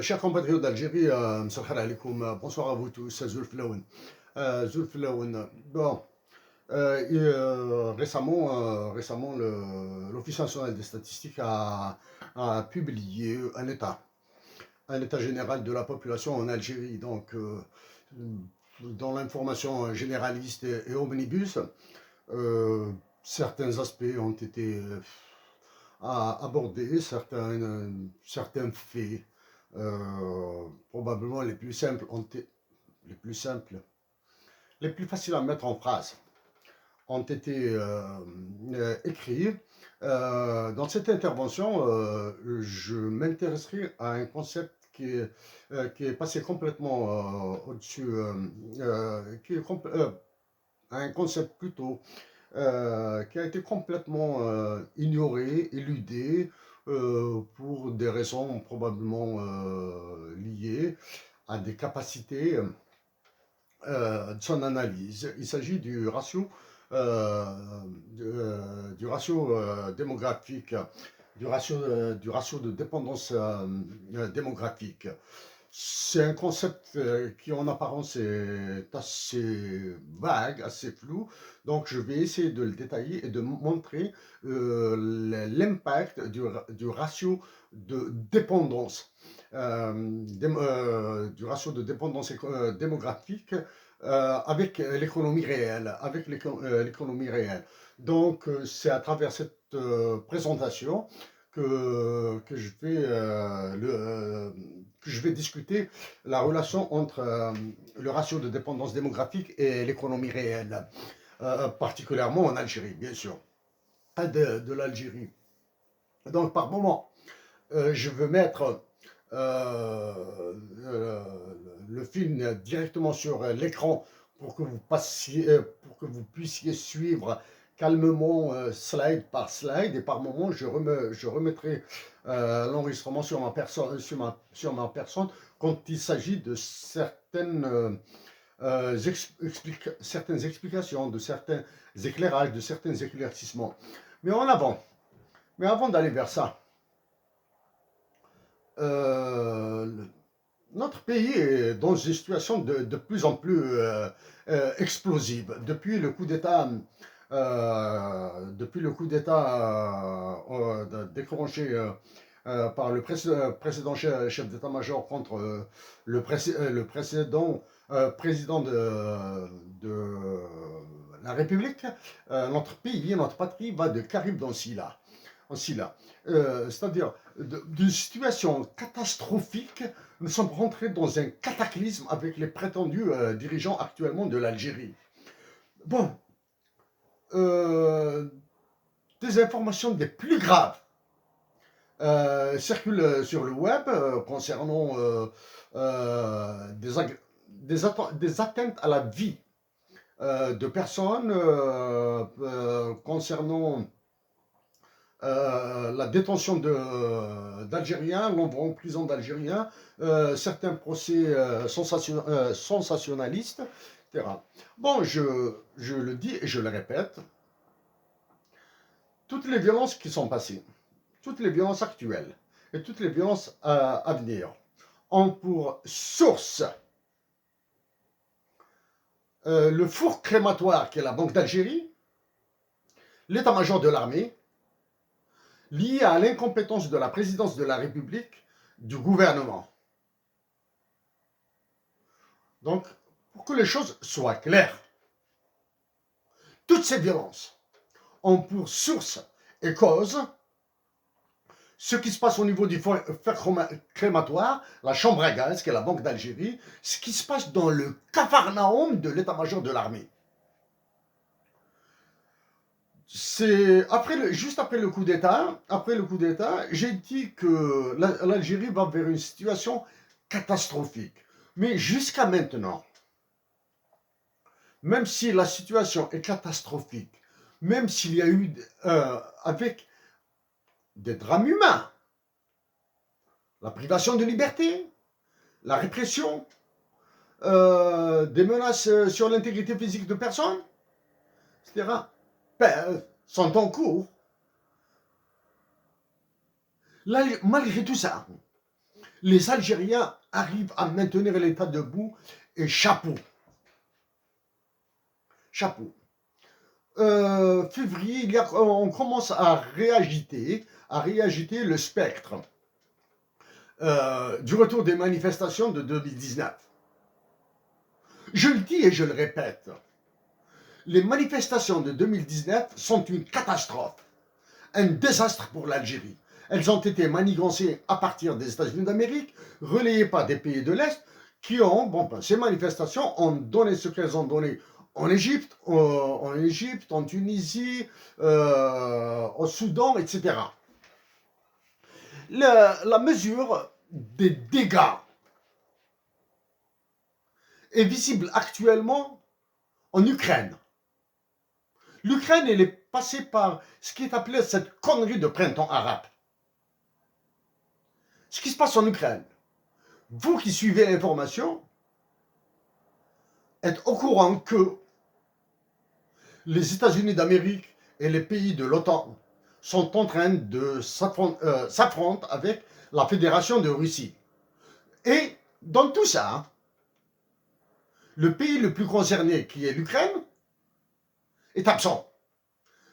Chers compatriotes d'Algérie, Msakhala alaikum, bonsoir à vous tous, Zulf Laouen. Zulf Laouen. Bon, récemment l'Office national des statistiques a publié un état général de la population en Algérie. Donc, dans l'information généraliste et omnibus, euh, certains aspects ont été abordés, certains faits probablement les plus simples, les plus faciles à mettre en phrase, ont été écrits. Dans cette intervention, je m'intéresserai à un concept qui est passé complètement au-dessus, un concept plutôt qui a été complètement ignoré, éludé, pour des raisons probablement liées à des capacités de son analyse. Il s'agit euh, du ratio démographique, du ratio de dépendance démographique. C'est un concept qui en apparence est assez vague, assez flou, donc je vais essayer de le détailler et de montrer l'impact du ratio de dépendance, du ratio de dépendance démographique avec l'économie réelle, l'économie réelle. Donc c'est à travers cette présentation que je vais discuter la relation entre le ratio de dépendance démographique et l'économie réelle, particulièrement en Algérie, bien sûr, de l'Algérie. Donc, par moment, je veux mettre euh, le film directement sur l'écran pour que pour que vous puissiez suivre calmement slide par slide, et par moment je remettrai l'enregistrement sur sur ma personne quand il s'agit de certaines explications, de certains éclairages, de certains éclaircissements. Mais mais avant d'aller vers ça, euh, notre pays est dans une situation de plus en plus explosive. Depuis le coup d'État déclenché par le précédent chef d'état-major contre le président de la République, notre pays, notre patrie va de Carib dans Silla. C'est-à-dire d'une situation catastrophique, nous sommes rentrés dans un cataclysme avec les prétendus dirigeants actuellement de l'Algérie. Bon, euh, des informations des plus graves circulent sur le web concernant des atteintes à la vie de personnes, concernant la détention d'Algériens, l'envoi en prison d'Algériens, certains procès sensationnalistes, etc. Bon, je le dis et je le répète, toutes les violences qui sont passées, toutes les violences actuelles et toutes les violences à venir ont pour source le four crématoire qui est la Banque d'Algérie, l'état-major de l'armée, lié à l'incompétence de la présidence de la République, du gouvernement. Donc, pour que les choses soient claires, toutes ces violences ont pour source et cause ce qui se passe au niveau du fer crématoire, la chambre à gaz, qui est la Banque d'Algérie, ce qui se passe dans le capharnaüm de l'état-major de l'armée. Juste après le coup d'État, j'ai dit que l'Algérie va vers une situation catastrophique. Mais jusqu'à maintenant, même si la situation est catastrophique, même s'il y a eu avec des drames humains, la privation de liberté, la répression, des menaces sur l'intégrité physique de personnes, etc., sont en cours. Là, malgré tout ça, Les Algériens arrivent à maintenir l'État debout et chapeau. Chapeau. Février, on commence à réagiter le spectre du retour des manifestations de 2019. Je le dis et je le répète, les manifestations de 2019 sont une catastrophe, un désastre pour l'Algérie. Elles ont été manigancées à partir des États-Unis d'Amérique, relayées par des pays de l'Est, qui ont, ces manifestations ont donné ce qu'elles ont donné en Égypte, en Tunisie, au Soudan, etc. La mesure des dégâts est visible actuellement en Ukraine. L'Ukraine, elle est passée par ce qui est appelé cette connerie de printemps arabe. Ce qui se passe en Ukraine, vous qui suivez l'information, êtes au courant que les États-Unis d'Amérique et les pays de l'OTAN sont en train de s'affronter avec la Fédération de Russie. Et dans tout ça, le pays le plus concerné, qui est l'Ukraine, est absent.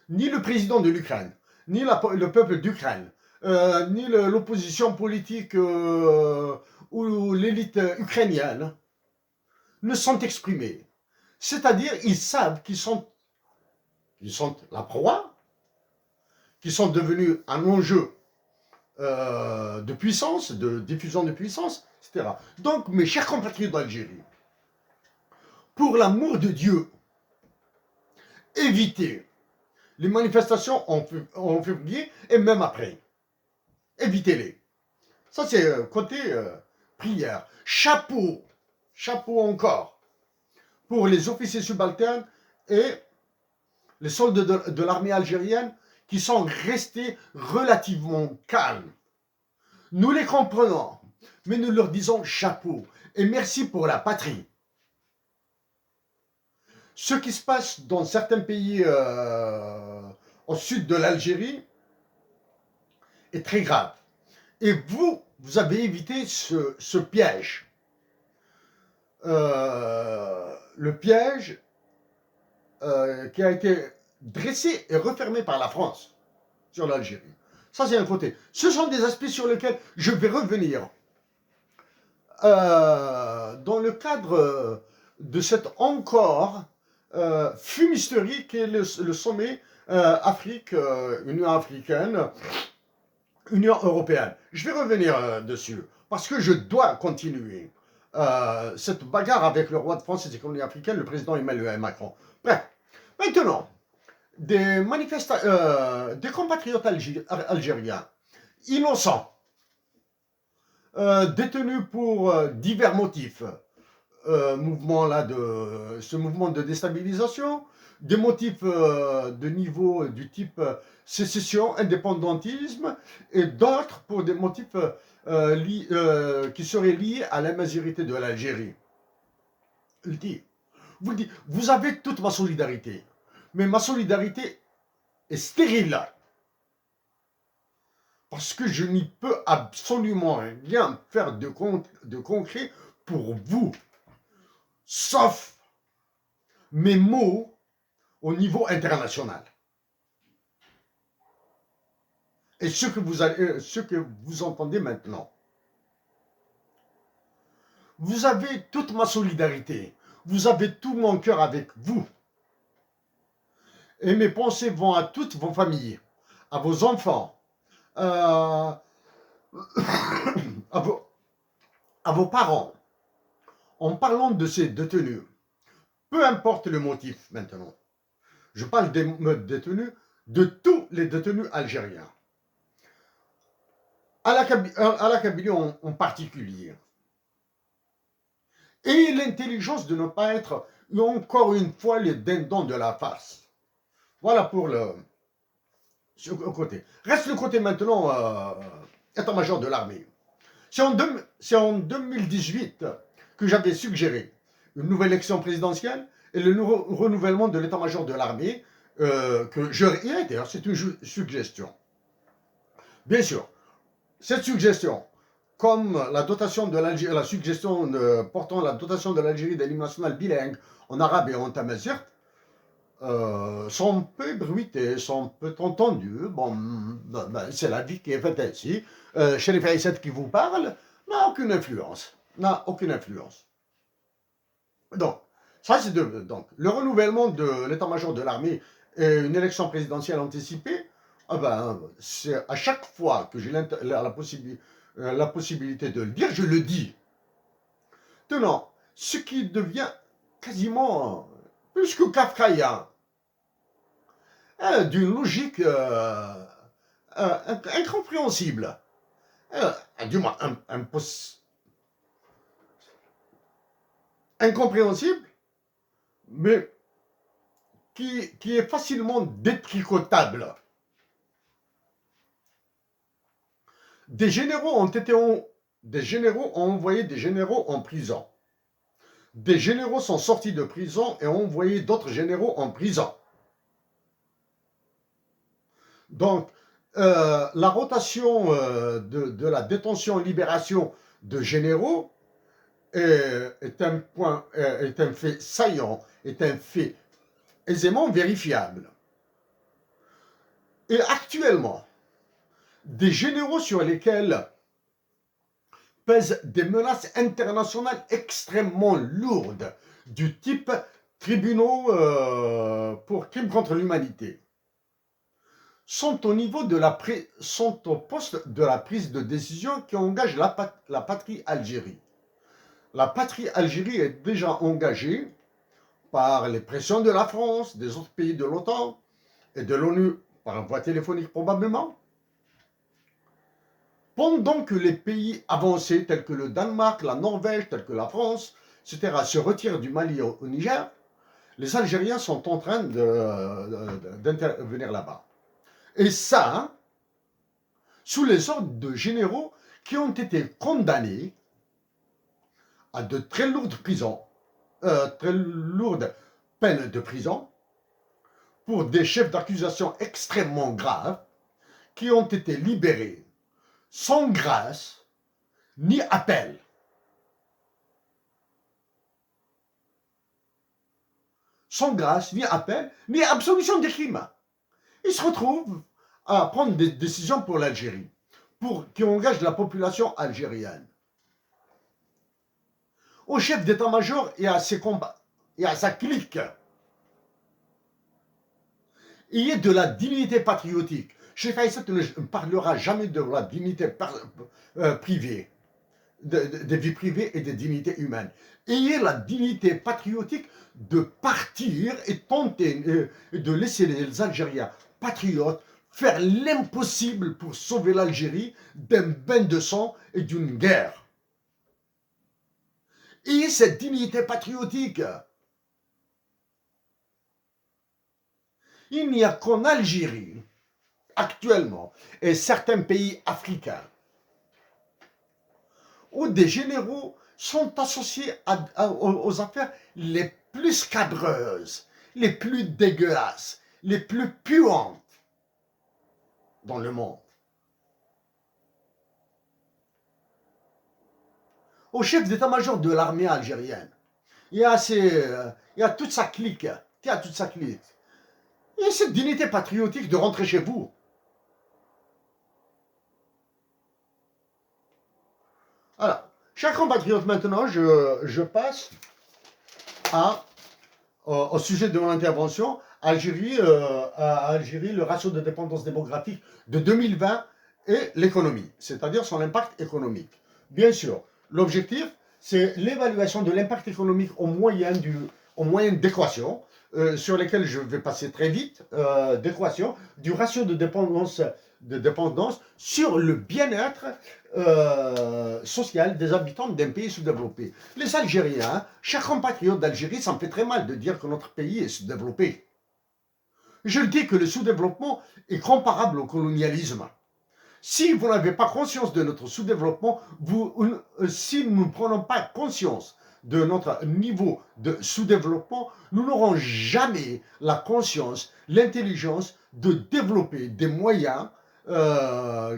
Ni le président de l'Ukraine, ni le peuple d'Ukraine, ni l'opposition politique ou l'élite ukrainienne ne sont exprimés. C'est-à-dire, ils savent qu'ils sont la proie, qu'ils sont devenus un enjeu de puissance, de diffusion de puissance, etc. Donc, mes chers compatriotes d'Algérie, pour l'amour de Dieu, évitez les manifestations en février et même après. Évitez-les. Ça, c'est côté prière. Chapeau encore pour les officiers subalternes et les soldats de l'armée algérienne qui sont restés relativement calmes. Nous les comprenons, mais nous leur disons chapeau et merci pour la patrie. Ce qui se passe dans certains pays au sud de l'Algérie est très grave. Et vous avez évité ce piège. Le piège qui a été dressé et refermé par la France sur l'Algérie. Ça, c'est un côté. Ce sont des aspects sur lesquels je vais revenir. Dans le cadre de cette encore fumisterie qui est le sommet Afrique, Union africaine, Union européenne. Je vais revenir dessus, parce que je dois continuer cette bagarre avec le roi de France et des colonies africaines, le président Emmanuel Macron. Bref, maintenant, des compatriotes algériens innocents, détenus pour divers motifs, ce mouvement de déstabilisation, des motifs de niveau du type sécession, indépendantisme, et d'autres pour des motifs qui seraient liés à la majorité de l'Algérie. Vous avez toute ma solidarité, mais ma solidarité est stérile. Parce que je n'y peux absolument rien faire de concret pour vous. Sauf mes mots au niveau international. Et ce que vous entendez maintenant. Vous avez toute ma solidarité. Vous avez tout mon cœur avec vous. Et mes pensées vont à toutes vos familles, à vos enfants, à vos parents. En parlant de ces détenus, peu importe le motif maintenant, je parle des détenus, de tous les détenus algériens, à la Kabylie en particulier. Et l'intelligence de ne pas être, encore une fois, les dindons de la farce. Voilà pour ce côté. Reste le côté maintenant, état-major de l'armée. C'est en 2018 que j'avais suggéré une nouvelle élection présidentielle et le renouvellement de l'état-major de l'armée, que je réitère, c'est une suggestion. Bien sûr, cette suggestion comme la dotation de l'Algérie, la suggestion portant la dotation de l'Algérie d'hymne national bilingue en arabe et en tamazight, sont peu bruités, sont peu entendus. Bon, c'est la vie qui est faite ainsi. Chérif Aïssat qui vous parle n'a aucune influence. N'a aucune influence. Donc, ça c'est donc le renouvellement de l'état-major de l'armée et une élection présidentielle anticipée. Ah ben, c'est à chaque fois que j'ai la possibilité de le dire, je le dis. Tenant, ce qui devient quasiment plus que kafkaïen, d'une logique incompréhensible, du moins incompréhensible, mais qui est facilement détricotable. Des généraux ont envoyé des généraux en prison. Des généraux sont sortis de prison et ont envoyé d'autres généraux en prison. Donc, la rotation de la détention-libération de généraux est un fait saillant, est un fait aisément vérifiable. Et actuellement, des généraux sur lesquels pèsent des menaces internationales extrêmement lourdes, du type tribunaux pour crimes contre l'humanité, sont au poste de la prise de décision qui engage la patrie Algérie. La patrie Algérie est déjà engagée par les pressions de la France, des autres pays de l'OTAN et de l'ONU, par voie téléphonique probablement, pendant que les pays avancés tels que le Danemark, la Norvège, tels que la France, etc., se retirent du Mali au Niger, les Algériens sont en train d'intervenir là-bas. Et ça, sous les ordres de généraux qui ont été condamnés à de très lourdes peines de prison pour des chefs d'accusation extrêmement graves qui ont été libérés sans grâce ni appel. Sans grâce, ni appel, ni absolution des crimes. Ils se retrouvent à prendre des décisions pour l'Algérie, qui engagent la population algérienne. Au chef d'état-major et à ses combats, et à sa clique, il y a de la dignité patriotique. Cheikh Aïssat ne parlera jamais de la dignité privée, des vies privées et des dignités humaines. Ayez la dignité patriotique de partir et tenter de laisser les Algériens patriotes faire l'impossible pour sauver l'Algérie d'un bain de sang et d'une guerre. Ayez cette dignité patriotique. Il n'y a qu'en Algérie, actuellement, et certains pays africains, où des généraux sont associés aux affaires les plus scabreuses, les plus dégueulasses, les plus puantes dans le monde. Au chef d'état-major de l'armée algérienne, il y a toute sa clique, il y a cette dignité patriotique de rentrer chez vous. Alors, chers compatriotes, maintenant, je passe au sujet de mon intervention. Algérie, le ratio de dépendance démographique de 2020 et l'économie, c'est-à-dire son impact économique. Bien sûr, l'objectif, c'est l'évaluation de l'impact économique au moyen d'équations, sur lesquelles je vais passer très vite, d'équations, du ratio de dépendance sur le bien-être social des habitants d'un pays sous-développé. Les Algériens, chers compatriotes d'Algérie, ça me fait très mal de dire que notre pays est sous-développé. Je le dis que le sous-développement est comparable au colonialisme. Si vous n'avez pas conscience de notre sous-développement, si nous ne prenons pas conscience de notre niveau de sous-développement, nous n'aurons jamais la conscience, l'intelligence de développer des moyens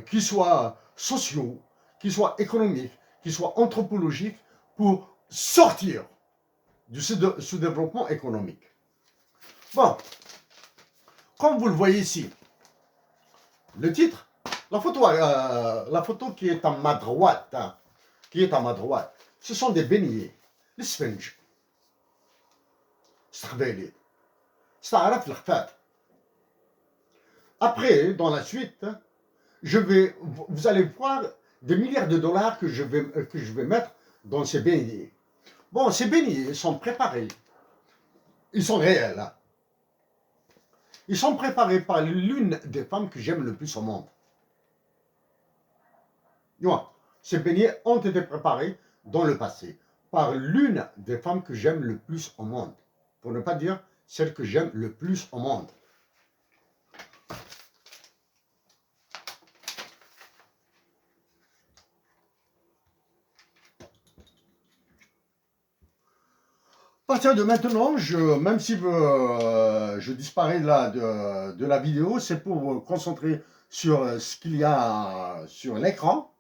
qui soient sociaux, qui soit économique, qui soit anthropologique pour sortir du sous-développement économique. Bon, comme vous le voyez ici, le titre, la photo qui est à ma droite, hein, ce sont des beignets, les sphinx. Après, dans la suite, vous allez voir des milliards de dollars que je vais mettre dans ces beignets. Bon, ces beignets sont préparés. Ils sont réels. Hein. Ils sont préparés par l'une des femmes que j'aime le plus au monde. Ces beignets ont été préparés dans le passé par l'une des femmes que j'aime le plus au monde. Pour ne pas dire celle que j'aime le plus au monde. À partir de maintenant, même si je disparais là de la vidéo, c'est pour vous concentrer sur ce qu'il y a sur l'écran.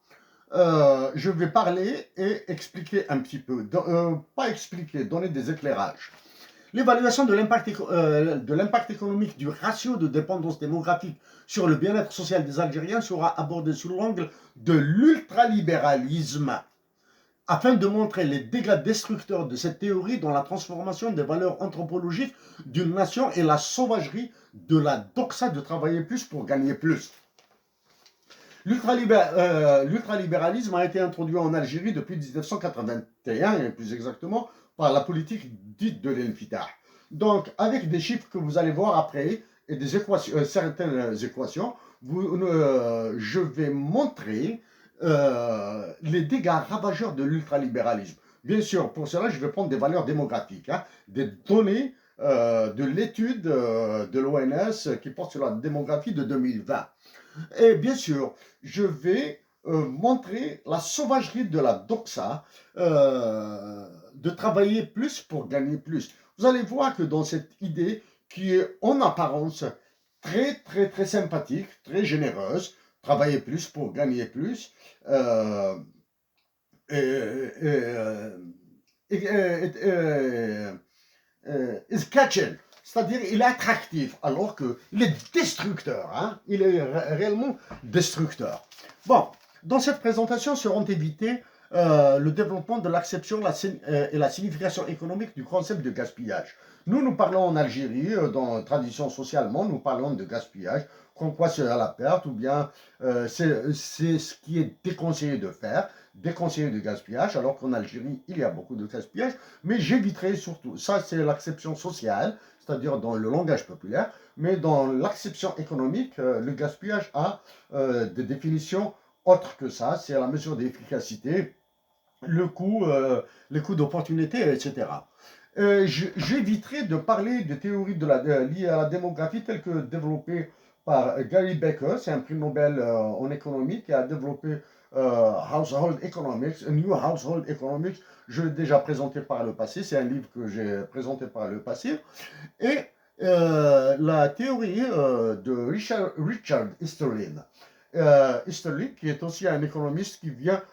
Je vais parler et expliquer un petit peu, pas expliquer, donner des éclairages. L'évaluation de l'impact économique du ratio de dépendance démographique sur le bien-être social des Algériens sera abordée sous l'angle de l'ultralibéralisme, afin de montrer les dégâts destructeurs de cette théorie dans la transformation des valeurs anthropologiques d'une nation et la sauvagerie de la doxa de travailler plus pour gagner plus. L'ultralibéralisme a été introduit en Algérie depuis 1981, et plus exactement par la politique dite de l'Enfitah. Donc, avec des chiffres que vous allez voir après et des équations, certaines équations, je vais montrer les dégâts ravageurs de l'ultralibéralisme. Bien sûr, pour cela, je vais prendre des valeurs démographiques, hein, des données de l'étude de l'ONS qui porte sur la démographie de 2020. Et bien sûr, je vais montrer la sauvagerie de la doxa, de travailler plus pour gagner plus. Vous allez voir que dans cette idée qui est en apparence très sympathique, très généreuse, travailler plus pour gagner plus, is catching. C'est-à-dire, il est attractif, alors qu'il est destructeur. Hein? Il est réellement destructeur. Bon, dans cette présentation seront évités le développement de l'acception et la signification économique du concept de gaspillage. Nous parlons en Algérie, dans la tradition socialement, nous parlons de gaspillage, comme quoi c'est à la perte, ou bien c'est ce qui est déconseillé de faire, déconseillé de gaspillage, alors qu'en Algérie, il y a beaucoup de gaspillage, mais j'éviterai surtout, ça c'est l'acception sociale, c'est-à-dire dans le langage populaire, mais dans l'acception économique, le gaspillage a des définitions autres que ça, c'est à la mesure d'efficacité, le coût, les coûts d'opportunité, etc. J'éviterai de parler de théories liées à la démographie telles que développées par Gary Becker, c'est un prix Nobel en économie qui a développé Household Economics, New Household Economics. Je l'ai déjà présenté par le passé, c'est un livre que j'ai présenté par le passé. Et la théorie de Richard Easterlin. Easterlin, qui est aussi un économiste qui vient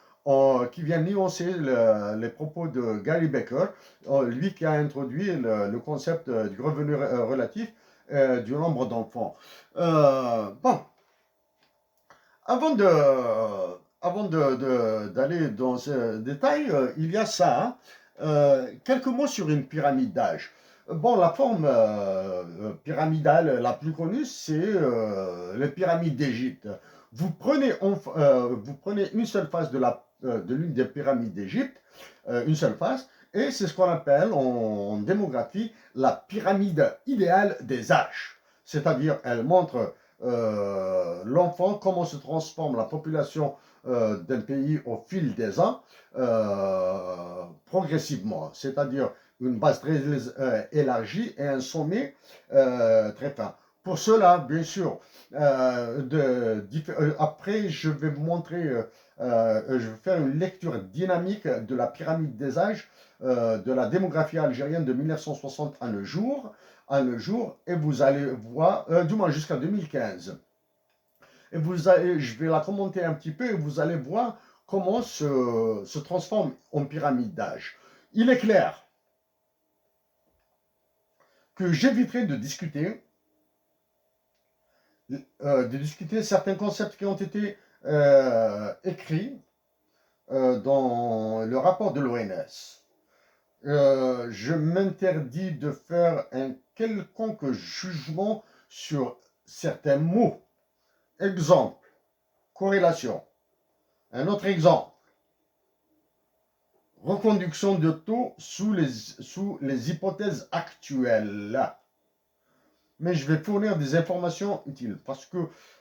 nuancer les propos de Gary Becker, lui qui a introduit le concept du revenu relatif du nombre d'enfants. Bon, avant d'aller dans ce détail, il y a ça, quelques mots sur une pyramide d'âge. Bon, la forme pyramidale la plus connue, c'est les pyramides d'Égypte. Vous prenez une seule face de l'une des pyramides d'Égypte, une seule face, et c'est ce qu'on appelle en démographie la pyramide idéale des âges. C'est-à-dire, elle montre l'enfant, comment se transforme la population d'un pays au fil des ans, progressivement. C'est-à-dire une base très élargie et un sommet très fin. Pour cela, bien sûr, après, je vais vous montrer, je vais faire une lecture dynamique de la pyramide des âges de la démographie algérienne de 1960 à nos jours, et vous allez voir, du moins jusqu'à 2015. Et je vais la commenter un petit peu et vous allez voir comment se transforme en pyramide d'âge. Il est clair que j'éviterai de discuter certains concepts qui ont été écrits dans le rapport de l'ONS. Je m'interdis de faire un quelconque jugement sur certains mots. Exemple, corrélation. Un autre exemple, reconduction de taux sous les hypothèses actuelles. Mais je vais fournir des informations utiles parce que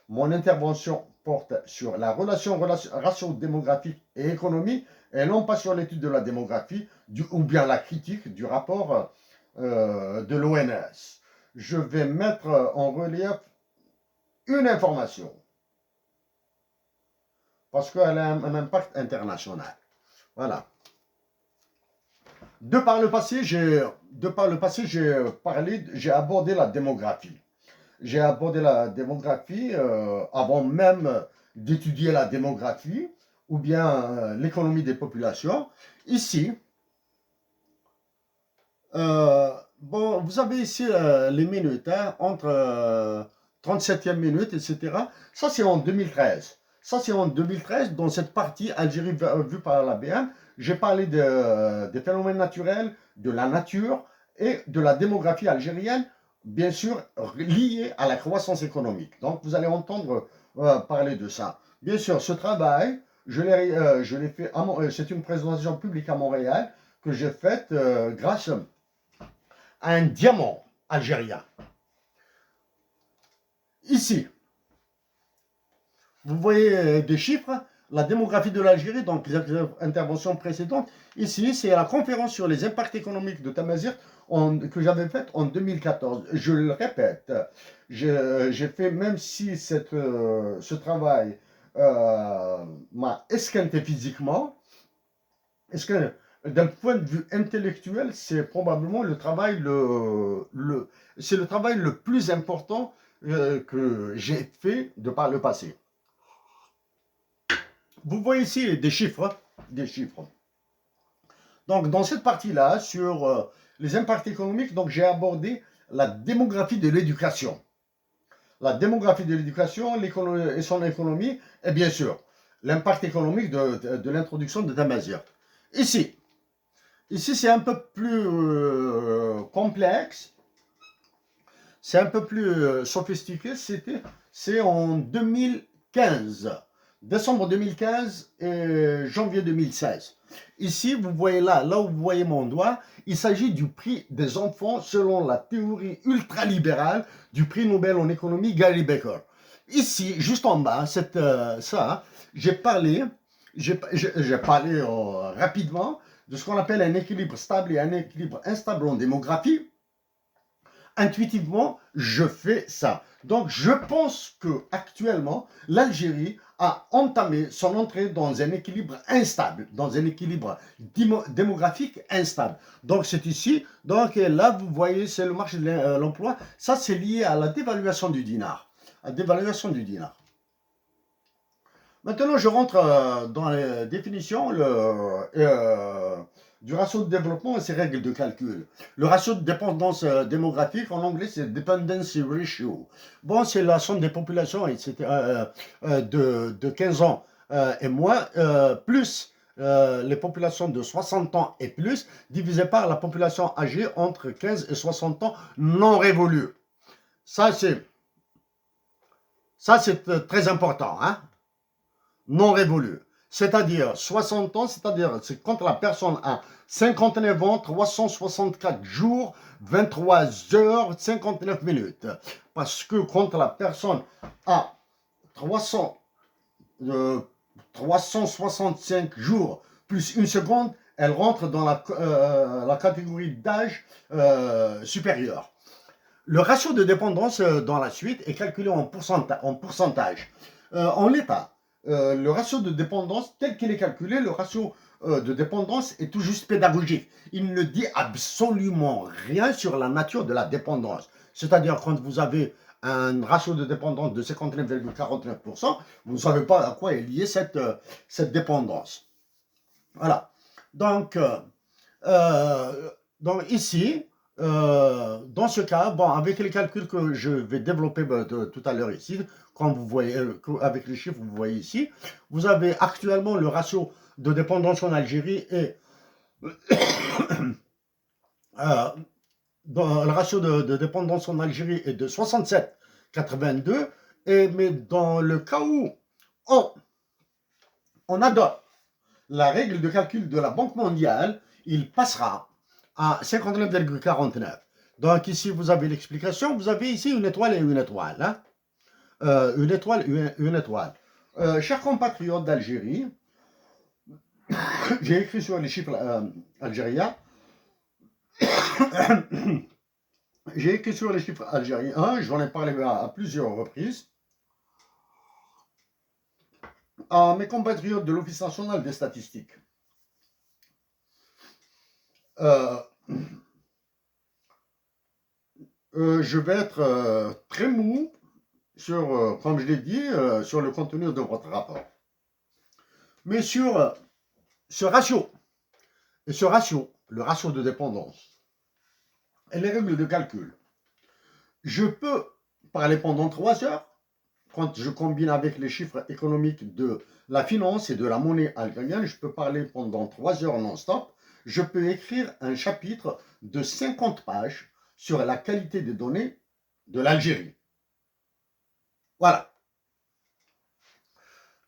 mon intervention porte sur la relation ratio-démographique et économie et non pas sur l'étude de la démographie ou bien la critique du rapport de l'ONS. Je vais mettre en relief une information parce qu'elle a un impact international. Voilà. De par le passé, j'ai abordé la démographie. J'ai abordé la démographie avant même d'étudier la démographie ou bien l'économie des populations. Ici, bon, vous avez ici les minutes, hein, entre 37e minute, etc. Ça, c'est en 2013. Ça, c'est en 2013, dans cette partie Algérie vue par la BM. J'ai parlé des phénomènes naturels, de la nature et de la démographie algérienne, bien sûr liée à la croissance économique. Donc, vous allez entendre parler de ça. Bien sûr, ce travail, je l'ai fait, c'est une présentation publique à Montréal que j'ai faite grâce à un diamant algérien. Ici, vous voyez des chiffres, la démographie de l'Algérie, donc les interventions précédentes. Ici, c'est la conférence sur les impacts économiques de Tamazight que j'avais faite en 2014. Je le répète, j'ai fait, même si ce travail m'a esquinté physiquement, d'un point de vue intellectuel, c'est probablement le travail le plus important que j'ai fait de par le passé. Vous voyez ici des chiffres. Donc, dans cette partie-là, sur les impacts économiques, donc j'ai abordé la démographie de l'éducation. La démographie de l'éducation et son économie, et bien sûr, l'impact économique de l'introduction de Tamazight. Ici, c'est un peu plus complexe, c'est un peu plus sophistiqué, c'est en 2015. Décembre 2015 et janvier 2016. Ici, vous voyez là où vous voyez mon doigt, il s'agit du prix des enfants selon la théorie ultralibérale du prix Nobel en économie Gary Becker. Ici, juste en bas, j'ai parlé rapidement de ce qu'on appelle un équilibre stable et un équilibre instable en démographie. Intuitivement, je fais ça. Donc, je pense que actuellement, l'Algérie a entamé son entrée dans un équilibre instable, dans un équilibre démographique instable. Donc, c'est ici. Donc, là, vous voyez, c'est le marché de l'emploi. Ça, c'est lié à la dévaluation du dinar. Maintenant, je rentre dans les définitions du ratio de développement et ses règles de calcul. Le ratio de dépendance démographique, en anglais, c'est Dependency Ratio. Bon, c'est la somme des populations de 15 ans et moins, plus les populations de 60 ans et plus, divisé par la population âgée entre 15 et 60 ans non révolue. Ça, c'est très important, hein? Non révolu. C'est-à-dire 60 ans, c'est quand la personne a 59 ans, 364 jours, 23 heures, 59 minutes. Parce que quand la personne a 365 jours plus une seconde, elle rentre dans la catégorie d'âge supérieur. Le ratio de dépendance dans la suite est calculé en pourcentage. En l'état, le ratio de dépendance, tel qu'il est calculé, le ratio de dépendance est tout juste pédagogique. Il ne dit absolument rien sur la nature de la dépendance. C'est-à-dire quand vous avez un ratio de dépendance de 59,49%, vous ne savez pas à quoi est liée cette dépendance. Voilà. Donc, ici, dans ce cas, bon, avec les calculs que je vais développer tout à l'heure ici, comme vous voyez, avec les chiffres que vous voyez ici, vous avez actuellement le ratio de dépendance en Algérie et le ratio de dépendance en Algérie est de 67,82, mais dans le cas où on adopte la règle de calcul de la Banque mondiale, il passera à 59,49. Donc ici, vous avez l'explication. Vous avez ici une étoile et une étoile. Hein? Une étoile, une étoile. Chers compatriotes d'Algérie, j'ai écrit sur les chiffres algériens. J'ai écrit sur les chiffres algériens. J'en ai parlé à plusieurs reprises. À mes compatriotes de l'Office national des statistiques. Je vais être très mou sur, comme je l'ai dit, sur le contenu de votre rapport. Mais sur ce ratio, le ratio de dépendance, et les règles de calcul, je peux parler pendant 3 heures, quand je combine avec les chiffres économiques de la finance et de la monnaie algérienne, je peux parler pendant 3 heures non-stop. Je peux écrire un chapitre de 50 pages sur la qualité des données de l'Algérie. Voilà.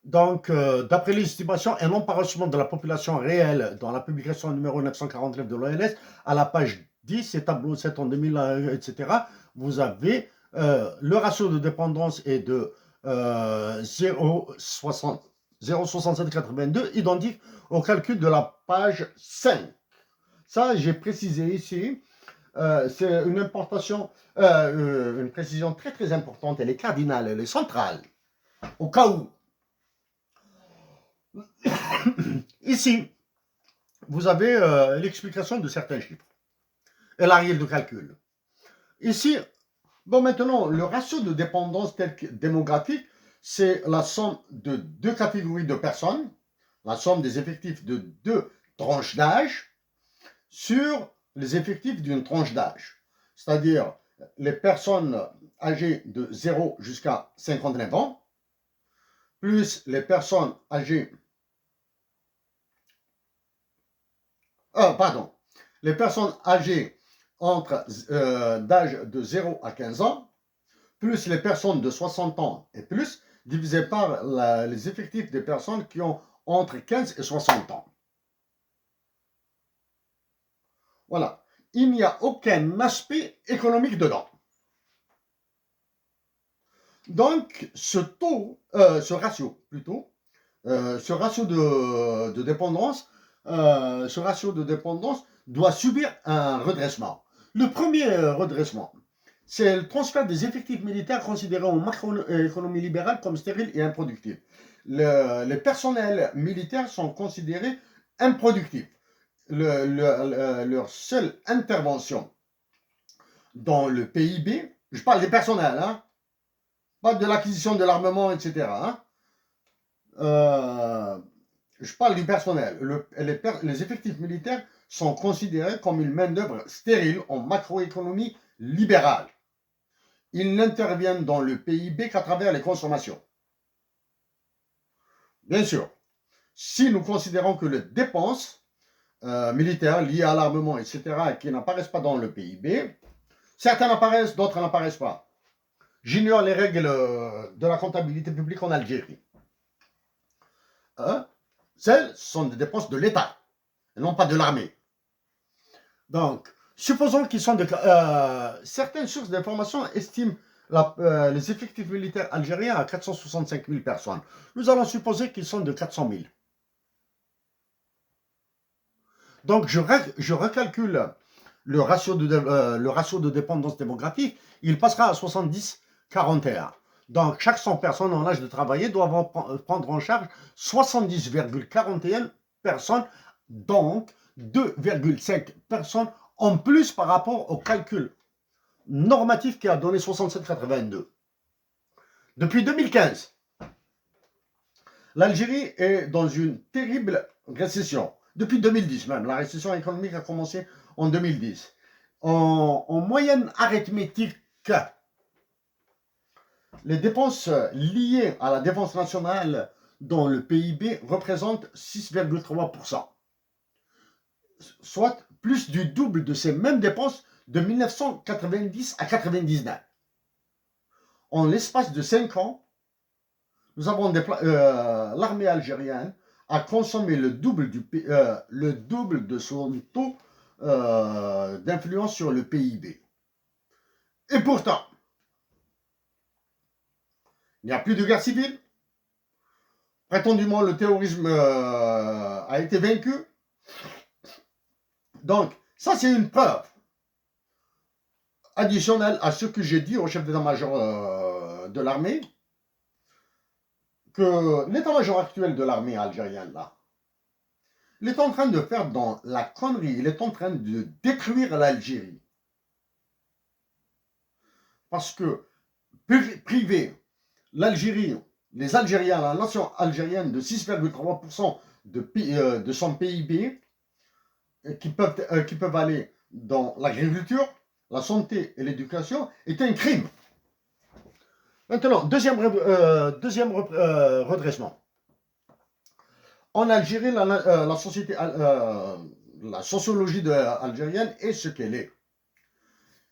Donc, d'après les estimations et non par recensement de la population réelle dans la publication numéro 949 de l'ONS, à la page 10 et tableau 7 en 2000, etc., vous avez le ratio de dépendance est de 0,6782, identique au calcul de la page 5. Ça, j'ai précisé ici. C'est une une précision très très importante, elle est cardinale, elle est centrale, au cas où. Ici, vous avez l'explication de certains chiffres et la règle de calcul. Ici, bon, maintenant, le ratio de dépendance tel que démographique, c'est la somme de 2 catégories de personnes, la somme des effectifs de 2 tranches d'âge sur les effectifs d'une tranche d'âge. C'est-à-dire les personnes âgées de 0 jusqu'à 59 ans, plus les personnes âgées les personnes âgées d'âge de 0 à 15 ans, plus les personnes de 60 ans et plus, divisé par les effectifs des personnes qui ont entre 15 et 60 ans. Voilà. Il n'y a aucun aspect économique dedans. Donc, ce ratio de dépendance, doit subir un redressement. Le premier redressement, c'est le transfert des effectifs militaires considérés en macroéconomie libérale comme stériles et improductifs. Les personnels militaires sont considérés improductifs. Leur seule intervention dans le PIB, je parle des personnels, hein, pas de l'acquisition de l'armement, etc. Hein, je parle du personnel. Les effectifs militaires sont considérés comme une main-d'œuvre stérile en macroéconomie libérale. Ils n'interviennent dans le PIB qu'à travers les consommations. Bien sûr, si nous considérons que les dépenses militaires liées à l'armement, etc., qui n'apparaissent pas dans le PIB, certaines apparaissent, d'autres n'apparaissent pas. J'ignore les règles de la comptabilité publique en Algérie. Celles sont des dépenses de l'État, et non pas de l'armée. Donc, supposons qu'ils sont certaines sources d'information estiment les effectifs militaires algériens à 465 000 personnes. Nous allons supposer qu'ils sont de 400 000. Donc, je recalcule le ratio de dépendance démographique, il passera à 70-41. Donc, chaque 100 personnes en âge de travailler doivent prendre en charge 70,41 personnes, donc 2,5 personnes en plus par rapport au calcul normatif qui a donné 67,82. Depuis 2015, l'Algérie est dans une terrible récession. Depuis 2010 même, la récession économique a commencé en 2010. En moyenne arithmétique, les dépenses liées à la défense nationale dans le PIB représentent 6,3%, soit plus du double de ces mêmes dépenses de 1990 à 1999. En l'espace de 5 ans, nous avons l'armée algérienne a consommé le double de son taux d'influence sur le PIB. Et pourtant, il n'y a plus de guerre civile. Prétendument, le terrorisme a été vaincu. Donc, ça, c'est une preuve additionnelle à ce que j'ai dit au chef d'état-major de l'armée, que l'état-major actuel de l'armée algérienne, là, il est en train de faire dans la connerie, il est en train de détruire l'Algérie. Parce que priver l'Algérie, les Algériens, la nation algérienne de 6,3% de son PIB, qui peuvent aller dans l'agriculture, la santé et l'éducation, est un crime. Maintenant, deuxième redressement. En Algérie, la sociologie algérienne est ce qu'elle est.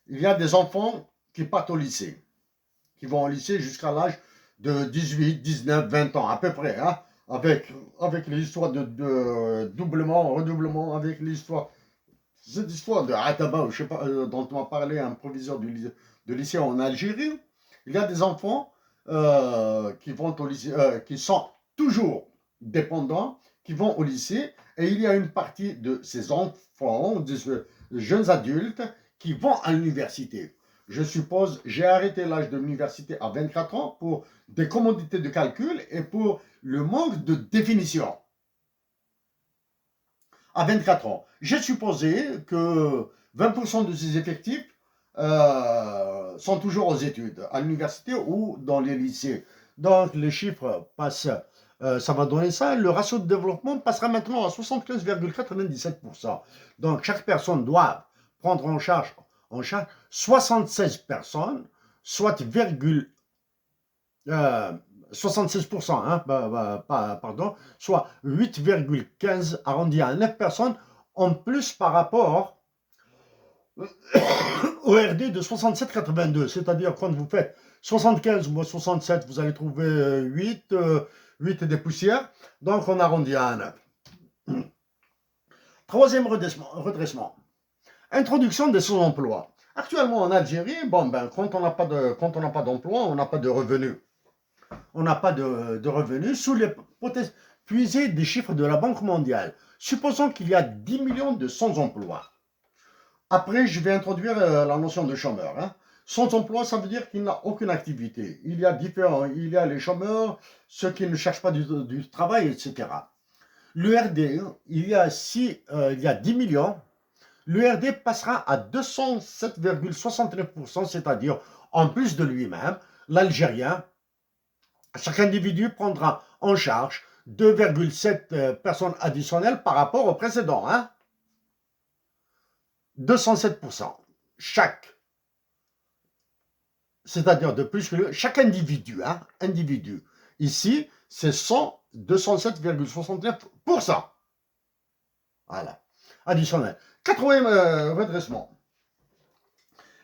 Il y a des enfants qui partent au lycée, qui vont au lycée jusqu'à l'âge de 18, 19, 20 ans, à peu près, hein, avec l'histoire de doublement, redoublement, avec cette histoire de Ataba, je sais pas, dont on m'a parlé un proviseur de lycée en Algérie. Il y a des enfants qui vont au lycée, qui sont toujours dépendants, qui vont au lycée, et il y a une partie de ces enfants, de ces jeunes adultes, qui vont à l'université. Je suppose, j'ai arrêté l'âge de l'université à 24 ans pour des commodités de calcul et pour le manque de définition. À 24 ans, j'ai supposé que 20% de ces effectifs sont toujours aux études, à l'université ou dans les lycées. Donc les chiffres passent, ça va donner ça. Le ratio de développement passera maintenant à 75,97%. Donc chaque personne doit prendre en charge 76 personnes, soit 76%, hein, pardon, soit 8,15 arrondi à 9 personnes en plus par rapport au RD de 67,82. C'est-à-dire quand vous faites 75 ou 67, vous allez trouver 8 et des poussières. Donc on arrondit à 9. Troisième redressement. Introduction des sous-emplois. Actuellement en Algérie, quand on n'a pas d'emploi, on n'a pas de revenus. On n'a pas de revenus sous l'hypothèse puisée des chiffres de la Banque mondiale. Supposons qu'il y a 10 millions de sans-emploi. Après, je vais introduire la notion de chômeur. Hein. Sans emploi, ça veut dire qu'il n'a aucune activité. Il y a les chômeurs, ceux qui ne cherchent pas du travail, etc. L'URD, il y a 10 millions. L'URD passera à 207,69%, c'est-à-dire en plus de lui-même, l'Algérien, chaque individu prendra en charge 2,7 personnes additionnelles par rapport au précédent. Hein? 207%. Chaque. C'est-à-dire de plus que chaque individu. Hein? Individu. Ici, c'est 207,69%. Voilà. Additionnel. Quatrième redressement.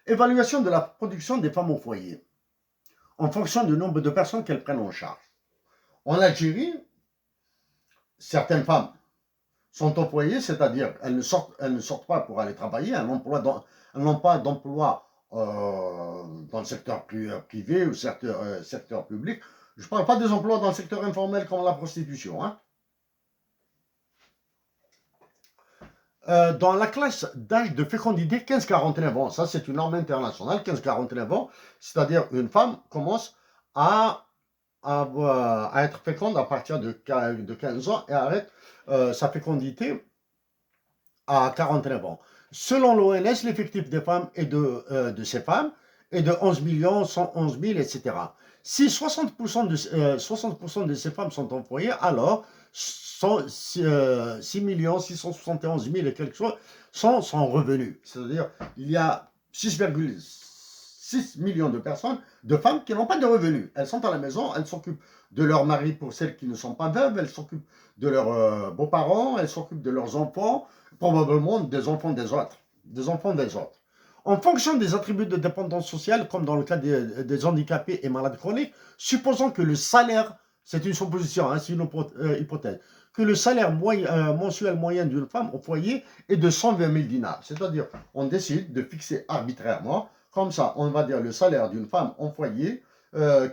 Évaluation de la production des femmes au foyer en fonction du nombre de personnes qu'elles prennent en charge. En Algérie, certaines femmes sont au foyer, c'est-à-dire elles ne sortent pas pour aller travailler, elles n'ont pas d'emploi dans le secteur privé ou secteur public. Je ne parle pas des emplois dans le secteur informel comme la prostitution. Hein. Dans la classe d'âge de fécondité 15-49 ans, ça c'est une norme internationale, 15-49 ans, c'est-à-dire une femme commence à être féconde à partir de 15 ans et arrête sa fécondité à 49 ans. Selon l'ONS, l'effectif des femmes et de ces femmes est de 11 111 000, etc. Si 60% 60% de ces femmes sont en foyer, alors 6 671 000 et quelque chose sont sans revenus. C'est-à-dire il y a 6,6 millions de personnes, de femmes qui n'ont pas de revenus. Elles sont à la maison, elles s'occupent de leur mari pour celles qui ne sont pas veuves, elles s'occupent de leurs beaux-parents, elles s'occupent de leurs enfants, probablement des enfants des autres. Des enfants des autres. En fonction des attributs de dépendance sociale, comme dans le cas des handicapés et malades chroniques, supposons que le salaire, c'est une supposition, hein, c'est une hypothèse, que le salaire mensuel moyen d'une femme au foyer est de 120 000 dinars. C'est-à-dire, on décide de fixer arbitrairement, comme ça, on va dire le salaire d'une femme en foyer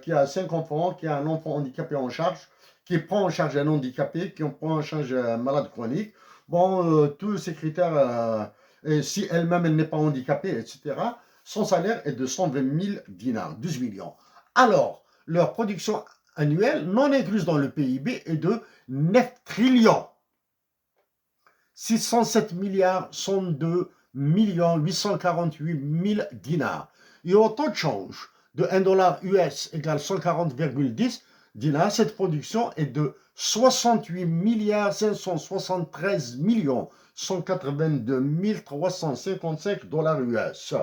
qui a 5 enfants, qui a un enfant handicapé en charge, qui prend en charge un handicapé, qui prend en charge un malade chronique. Bon, tous ces critères, et si elle-même elle n'est pas handicapée, etc., son salaire est de 120 000 dinars, 12 millions. Alors, leur production annuelle, non incluse dans le PIB, est de 9 trillions 607 milliards 102 millions 848 000 dinars. Et au taux de change de 1 dollar US égale 140,10 dinars, cette production est de 68 milliards 573 millions 182 355 dollars US.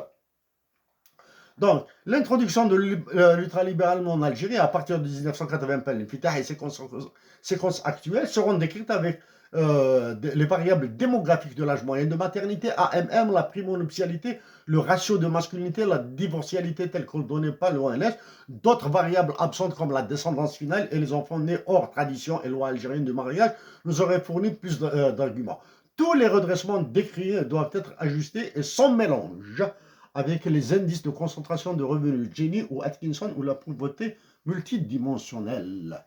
Donc, l'introduction de l'ultralibéralisme en Algérie à partir de 1980 et ses conséquences actuelles seront décrites avec les variables démographiques de l'âge moyen de maternité, AMM, la primonuptialité, le ratio de masculinité, la divorcialité telle que donnée par l'ONS, d'autres variables absentes comme la descendance finale et les enfants nés hors tradition et loi algérienne de mariage nous auraient fourni plus d'arguments. Tous les redressements décrits doivent être ajustés et sans mélange avec les indices de concentration de revenus Gini ou Atkinson ou la pauvreté multidimensionnelle.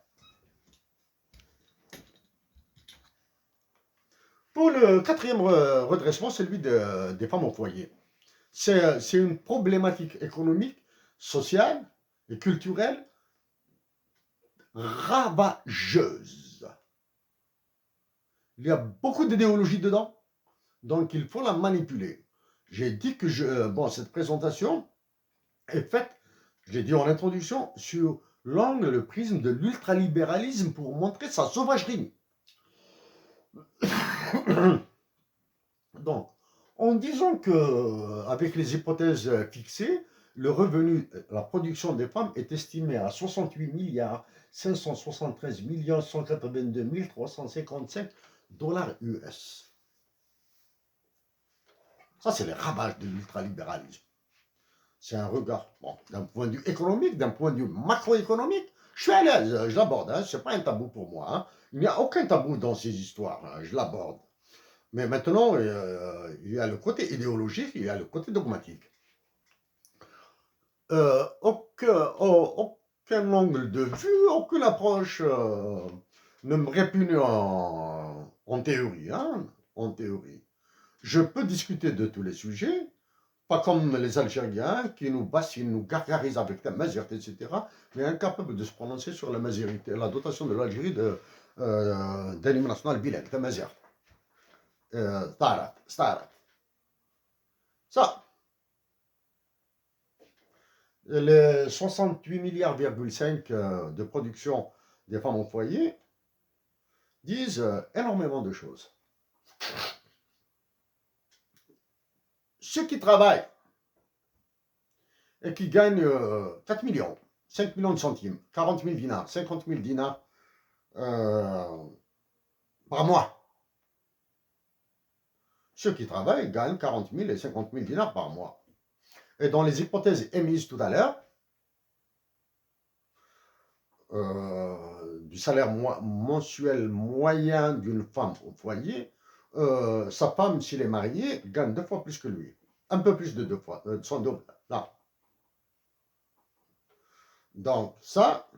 Pour le quatrième redressement, celui des femmes au foyer. C'est une problématique économique, sociale et culturelle ravageuse. Il y a beaucoup d'idéologie dedans, donc il faut la manipuler. J'ai dit que cette présentation est faite, je l'ai dit en introduction, sur l'angle, le prisme de l'ultralibéralisme pour montrer sa sauvagerie. Donc, en disant que, avec les hypothèses fixées, le revenu, la production des femmes est estimée à 68 milliards 573 millions 182 355 dollars US. Ça, c'est les ravages de l'ultralibéralisme. C'est un regard, bon, d'un point de vue économique, d'un point de vue macroéconomique, je suis à l'aise, je l'aborde, hein, ce n'est pas un tabou pour moi. Hein. Il n'y a aucun tabou dans ces histoires, hein, je l'aborde. Mais maintenant, il y a le côté idéologique, il y a le côté dogmatique. Aucun angle de vue, aucune approche ne me répugne en théorie. Hein, en théorie. Je peux discuter de tous les sujets, pas comme les Algériens qui nous bassinent, nous gargarisent avec la Mazerte, etc., mais incapables de se prononcer sur la Mazérité, la dotation de l'Algérie d'un hymne national bilingue, la Mazerte. Starat. Ça, les 68 milliards,5 de production des femmes au foyer disent énormément de choses. Ceux qui travaillent et qui gagnent 4 millions, 5 millions de centimes, 40 000 dinars, 50 000 dinars par mois. Ceux qui travaillent gagnent 40 000 et 50 000 dinars par mois. Et dans les hypothèses émises tout à l'heure, du salaire mensuel moyen d'une femme au foyer, sa femme, s'il est marié, gagne 2 fois plus que lui. Un peu plus de 2 fois, son double. Là. Donc ça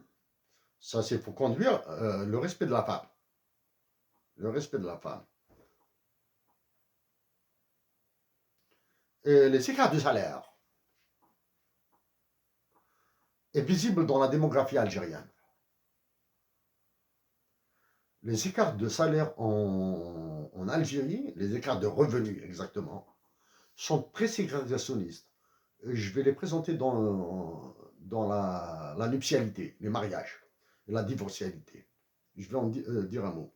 c'est pour conduire le respect de la femme. Le respect de la femme. Et les écarts de salaire est visible dans la démographie algérienne. Les écarts de salaire en Algérie, les écarts de revenus exactement, sont très ségrégationnistes. Je vais les présenter dans la nuptialité, les mariages, la divorcialité. Je vais en dire un mot.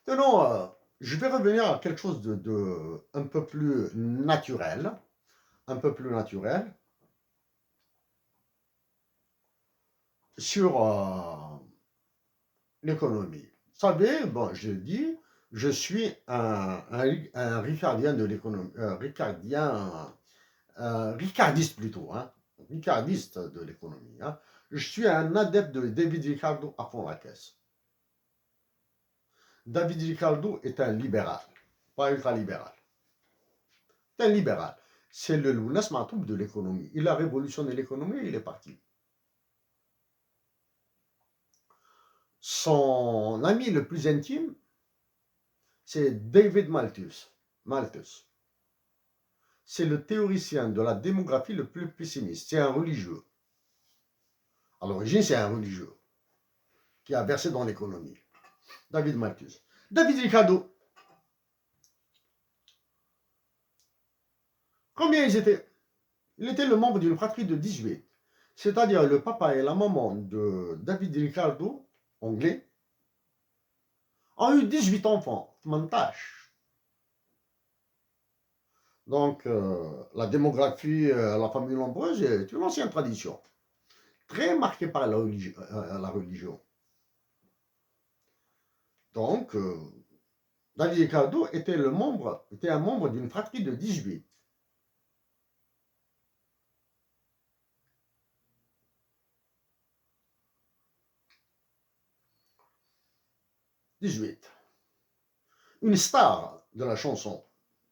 Maintenant, je vais revenir à quelque chose de un peu plus naturel, sur l'économie. Vous savez, bon, je dis, je suis un ricardien de l'économie, ricardiste plutôt, hein, ricardiste de l'économie. Hein. Je suis un adepte de David Ricardo à fond la caisse. David Ricardo est un libéral, pas ultra-libéral. C'est un libéral. C'est le Lounas Matoub de l'économie. Il a révolutionné l'économie et il est parti. Son ami le plus intime, c'est David Malthus. C'est le théoricien de la démographie le plus pessimiste. C'est un religieux. À l'origine, c'est un religieux qui a versé dans l'économie. David Malthus. David Ricardo. Combien ils étaient? Il était le membre d'une fratrie de 18. C'est-à-dire le papa et la maman de David Ricardo, anglais, ont eu 18 enfants. Montage. Donc, la démographie, la famille nombreuse est une ancienne tradition, très marquée par la religion. Donc, David Ricardo était un membre d'une fratrie de 18. Une star de la chanson,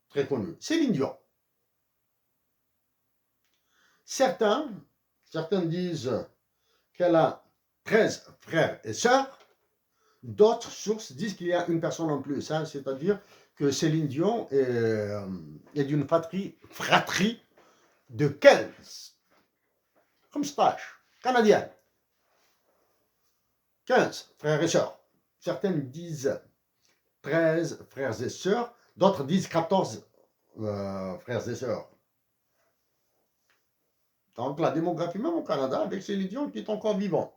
très connue, Céline Dion. Certains disent qu'elle a 13 frères et sœurs. D'autres sources disent qu'il y a une personne en plus. Hein, c'est-à-dire que Céline Dion est d'une fratrie de 15. Comme stage, canadienne. 15 frères et sœurs. Certaines disent 13 frères et sœurs. D'autres disent 14 frères et sœurs. Donc la démographie, même au Canada, avec Céline Dion qui est encore vivante.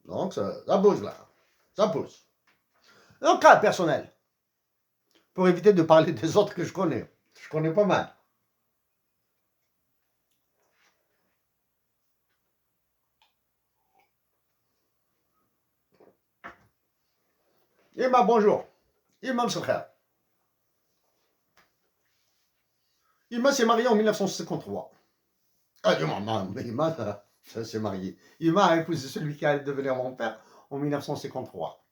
Donc ça bouge là. Ça pousse. Un cas personnel. Pour éviter de parler des autres que je connais. Je connais pas mal. Imam, bonjour. Imam Sekher. Imam s'est marié en 1953. Ah, Imam, ça s'est marié. Imam a épousé celui qui allait devenir mon père en 1953.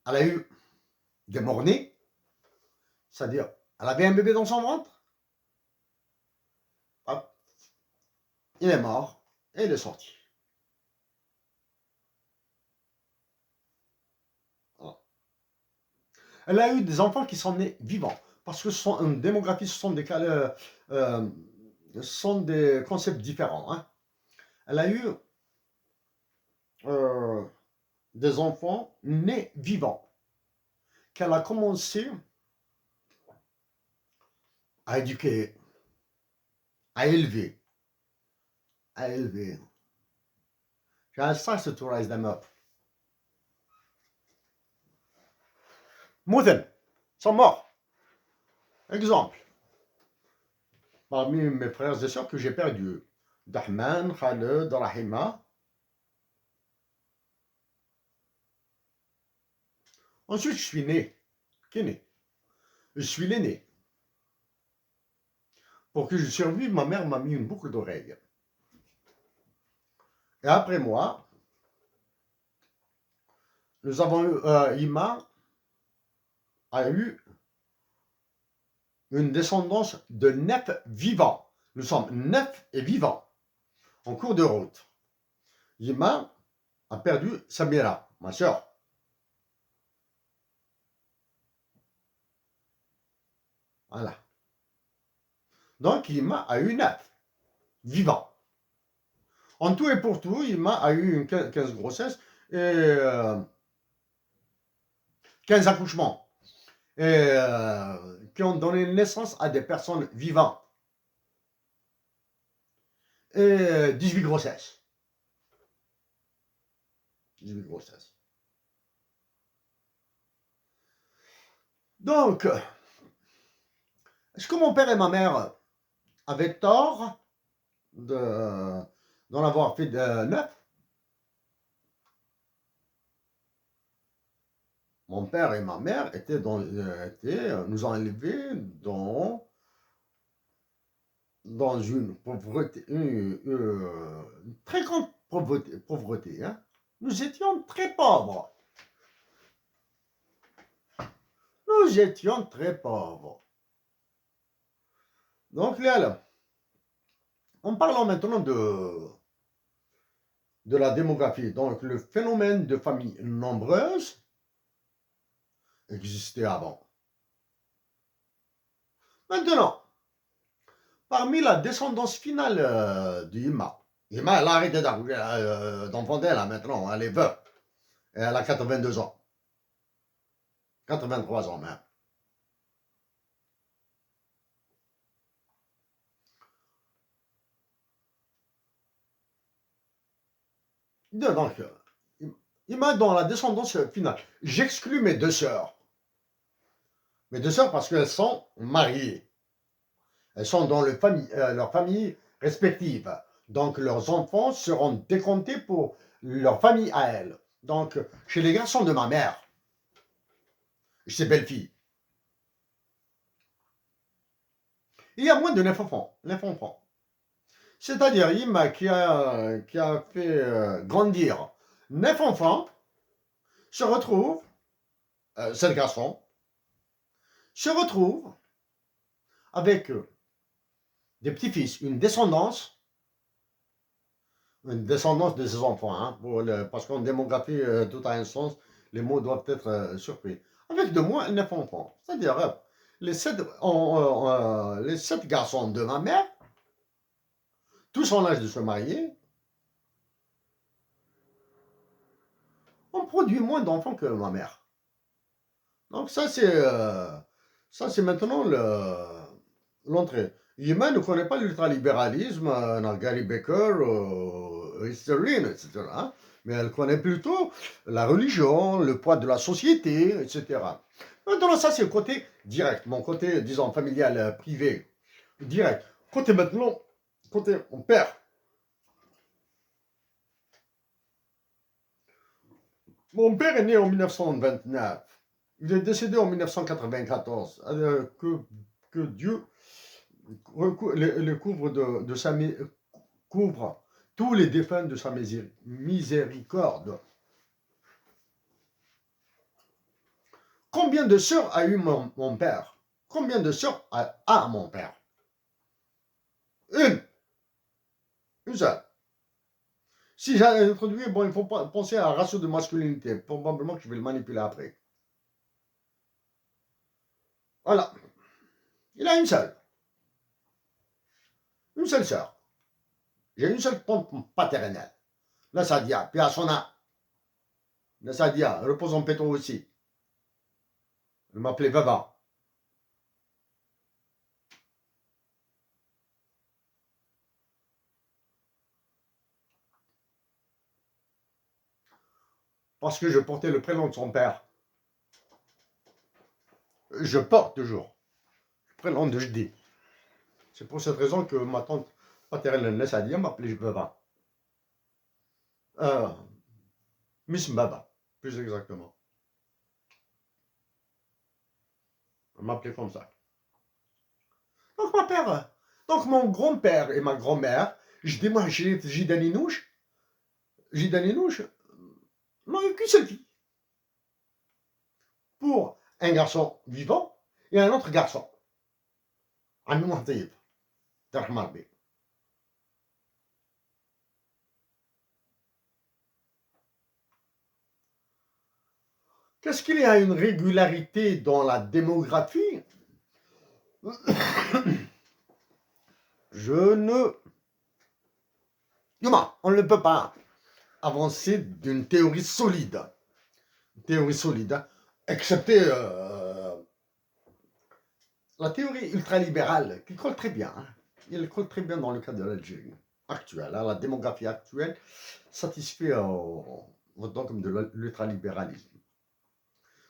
Elle a eu des morts-nés, c'est-à-dire, elle avait un bébé dans son ventre. Hop, il est mort et il est sorti. Voilà. Elle a eu des enfants qui sont nés vivants, parce que une démographie, ce sont des concepts différents. Hein. Elle a eu des enfants nés vivants, qu'elle a commencé à éduquer, à élever. J'ai ça, c'est to rise them up. Mouden, sont morts. Exemple. Parmi mes frères et sœurs que j'ai perdus, Dahman, Khaled, Rahima. Ensuite, je suis né. Qui est né? Je suis l'aîné. Pour que je survive, ma mère m'a mis une boucle d'oreille. Et après moi, nous avons eu, Ima a eu une descendance de 9 vivants. Nous sommes 9 et vivants en cours de route. Ima a perdu Samira, ma soeur. Voilà. Donc, Ima a eu 9 vivants. En tout et pour tout, Ima a eu 15 grossesses et 15 accouchements, et, qui ont donné naissance à des personnes vivantes, et 18 grossesses. 18 grossesses. Donc, est-ce que mon père et ma mère avaient tort d'en avoir fait 9? Mon père et ma mère nous ont élevés dans une pauvreté, une très grande pauvreté, hein. Nous étions très pauvres. Nous étions très pauvres. Donc là, en parlant maintenant de la démographie, donc le phénomène de familles nombreuses existait avant. Maintenant, parmi la descendance finale d'Ima, elle a arrêté d'enfanter là maintenant, elle est veuve. Et elle a 82 ans. 83 ans même. Donc, Ima dans la descendance finale. J'exclus mes deux sœurs. Mes deux sœurs parce qu'elles sont mariées. Elles sont dans leur famille respective. Donc, leurs enfants seront décomptés pour leur famille à elles. Donc, chez les garçons de ma mère, ses belles-filles, il y a moins de 9 enfants. 9 enfants. C'est-à-dire, Ima qui a fait grandir 9 enfants, se retrouve, 7 garçons, se retrouve avec des petits-fils, une descendance de ses enfants, hein, parce qu'en démographie, tout a un sens, les mots doivent être surpris. Avec de moins 9 enfants. C'est-à-dire, les 7 garçons de ma mère, tous en âge de se marier, ont produit moins d'enfants que ma mère. Donc ça, c'est maintenant l'entrée. Yémen ne connaît pas l'ultralibéralisme, Gary Becker, Easterlin, etc. Hein, mais elle connaît plutôt la religion, le poids de la société, etc. Maintenant, ça, c'est le côté direct, mon côté, disons, familial, privé, direct. Côté maintenant, côté mon père. Mon père est né en 1929. Il est décédé en 1994. Que Dieu le couvre tous les défunts de sa miséricorde. Combien de sœurs a eu mon père? Combien de sœurs a mon père? Une seule. Si j'ai introduit, bon, il faut penser à un ratio de masculinité. Probablement que je vais le manipuler après. Voilà. Il a une seule. Une seule sœur. J'ai une seule tante paternelle. La Sadia, puis à son âme. La Sadia, repose en paix toi aussi. Elle m'appelait Baba. Parce que je portais le prénom de son père. Je porte toujours le prénom de Jdi. C'est pour cette raison que ma tante paternelle, la Sadia, m'appelait Baba. Miss Baba, plus exactement. Elle m'appelait comme ça. Donc mon grand-père et ma grand-mère, Jidaninouche, n'ont eu qu'une seule fille. Pour un garçon vivant et un autre garçon. Qu'est-ce qu'il y a une régularité dans la démographie? On ne peut pas avancer d'une théorie solide. excepté la théorie ultralibérale, qui colle très bien. Hein. Il colle très bien dans le cas de l'Algérie actuelle. Hein. La démographie actuelle satisfait au dogme de l'ultralibéralisme.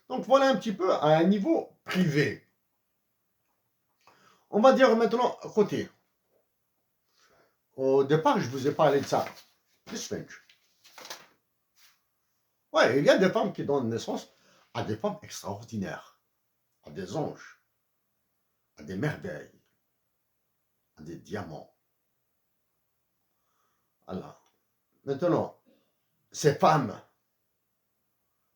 Donc voilà un petit peu à un niveau privé. On va dire maintenant côté. Au départ, je vous ai parlé de ça. Le Sphinx. Ouais, il y a des femmes qui donnent naissance à des femmes extraordinaires, à des anges, à des merveilles, à des diamants. Alors, maintenant, ces femmes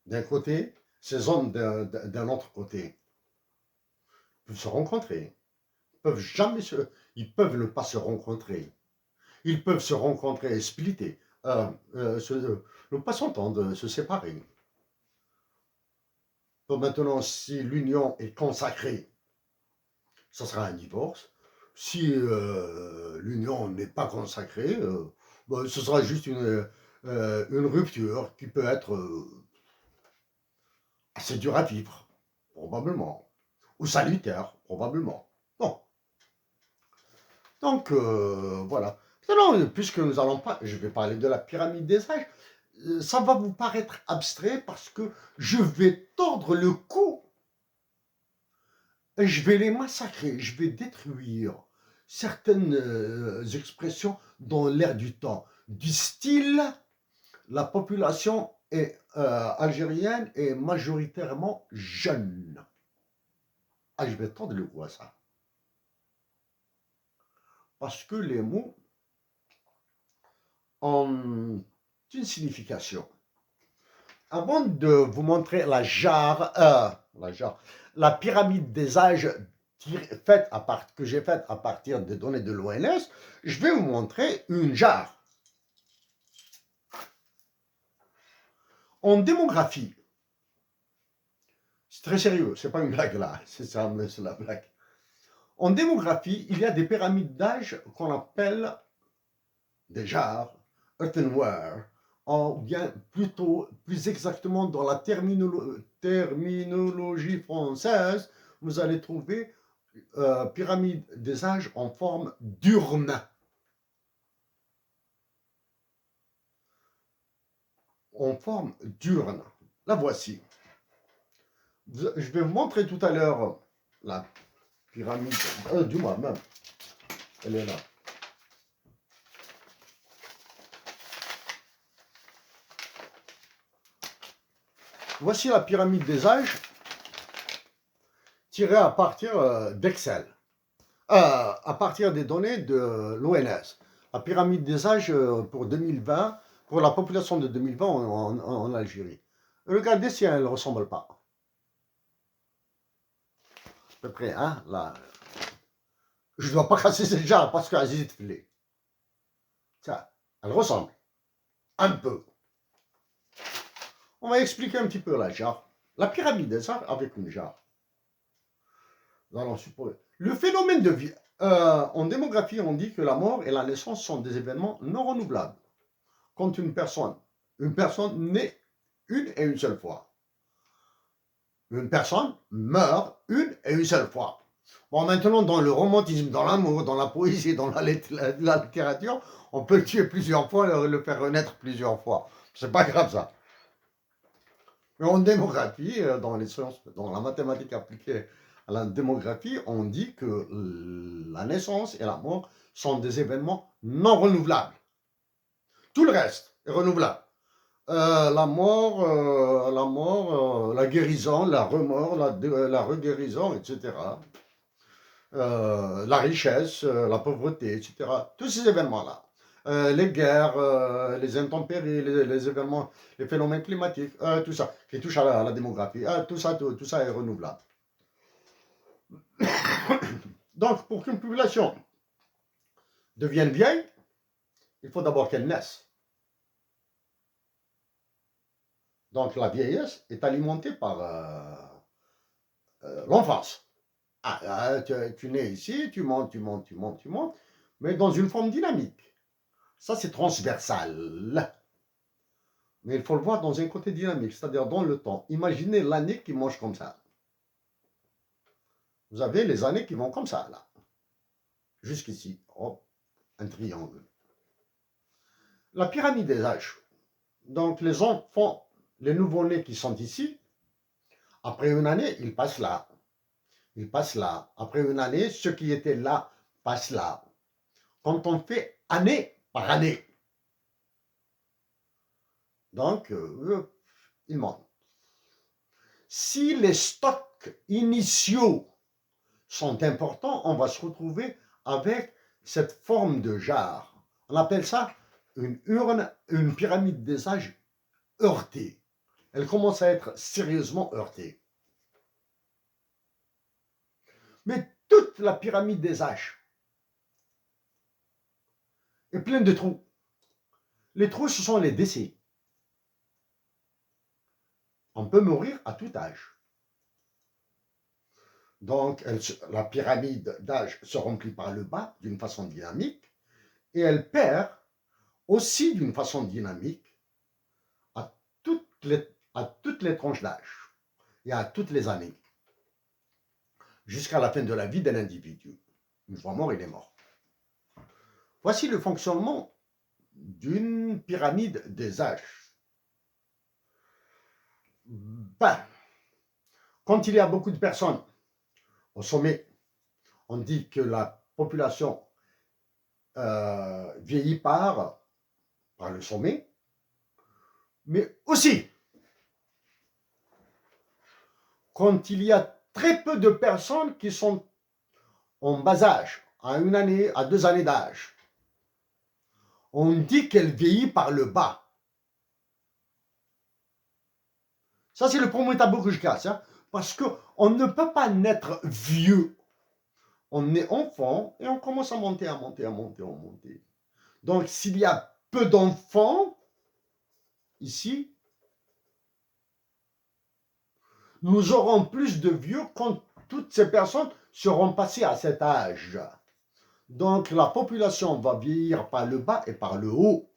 d'un côté, ces hommes d'un autre côté, peuvent se rencontrer. Peuvent jamais ils peuvent ne pas se rencontrer. Ils peuvent se rencontrer et splitter, ne pas s'entendre, se séparer. Donc maintenant, si l'union est consacrée, ça sera un divorce. Si l'union n'est pas consacrée, ce sera juste une rupture qui peut être assez dure à vivre, probablement, ou salutaire, probablement. Bon, donc voilà. Maintenant, puisque nous allons pas, je vais parler de la pyramide des âges, ça va vous paraître abstrait parce que je vais tordre le cou et je vais les massacrer, je vais détruire certaines expressions dans l'air du temps, du style la population algérienne est majoritairement jeune. Ah, je vais tordre le cou à ça. Parce que les mots ont une signification. Avant de vous montrer la pyramide des âges que j'ai faite à partir des données de l'ONS, je vais vous montrer une jarre. En démographie, c'est très sérieux, c'est pas une blague là, c'est la blague. En démographie, il y a des pyramides d'âge qu'on appelle des jarres, earthenware, ou bien plutôt, plus exactement dans la terminologie française, vous allez trouver pyramide des âges en forme d'urne. En forme d'urne. La voici. Je vais vous montrer tout à l'heure la pyramide, du moins même, elle est là. Voici la pyramide des âges tirée à partir d'Excel, à partir des données de l'ONS. La pyramide des âges pour 2020, pour la population de 2020 en Algérie. Regardez si elle ne ressemble pas. À peu près, hein, là. Je ne dois pas casser cette jarre parce qu'elle hésite filet. Ça, elle ressemble. Un peu. On va expliquer un petit peu la jarre. La pyramide des âges avec une jarre. Nous allons supposer. Le phénomène de vie. En démographie, on dit que la mort et la naissance sont des événements non renouvelables. Quand une personne naît une et une seule fois. Une personne meurt une et une seule fois. Bon, maintenant, dans le romantisme, dans l'amour, dans la poésie, dans la littérature, on peut le tuer plusieurs fois et le faire renaître plusieurs fois. C'est pas grave ça. Mais en démographie, dans les sciences, dans la mathématique appliquée à la démographie, on dit que la naissance et la mort sont des événements non renouvelables. Tout le reste est renouvelable. La mort, la guérison, la remort, la reguérison, etc. La richesse, la pauvreté, etc. Tous ces événements-là. Les guerres, les intempéries, les événements, les phénomènes climatiques, tout ça, qui touche à la démographie, tout ça est renouvelable. Donc, pour qu'une population devienne vieille, il faut d'abord qu'elle naisse. Donc, la vieillesse est alimentée par l'enfance. Tu nais ici, tu montes, mais dans une forme dynamique. Ça, c'est transversal. Mais il faut le voir dans un côté dynamique, c'est-à-dire dans le temps. Imaginez l'année qui mange comme ça. Vous avez les années qui vont comme ça, là. Jusqu'ici. Oh, un triangle. La pyramide des âges. Donc les enfants, les nouveau-nés qui sont ici, après une année, ils passent là. Ils passent là. Après une année, ceux qui étaient là passent là. Quand on fait année par année, donc ils montent. Si les stocks initiaux sont importants, on va se retrouver avec cette forme de jarre. On appelle ça une urne, une pyramide des âges heurtée. Elle commence à être sérieusement heurtée. Mais toute la pyramide des âges est pleine de trous. Les trous, ce sont les décès. On peut mourir à tout âge. Donc, la pyramide d'âge se remplit par le bas d'une façon dynamique et elle perd aussi d'une façon dynamique à toutes les tranches d'âge et à toutes les années, jusqu'à la fin de la vie de l'individu. Une fois mort, il est mort. Voici le fonctionnement d'une pyramide des âges. Ben, quand il y a beaucoup de personnes au sommet, on dit que la population vieillit par le sommet, mais aussi quand il y a très peu de personnes qui sont en bas âge, à une année, à 2 années d'âge, on dit qu'elle vieillit par le bas. Ça, c'est le premier tabou que je casse, hein, parce qu'on ne peut pas naître vieux. On est enfant et on commence à monter, à monter, à monter, à monter. Donc, s'il y a peu d'enfants, ici, nous aurons plus de vieux quand toutes ces personnes seront passées à cet âge. Donc, la population va vieillir par le bas et par le haut.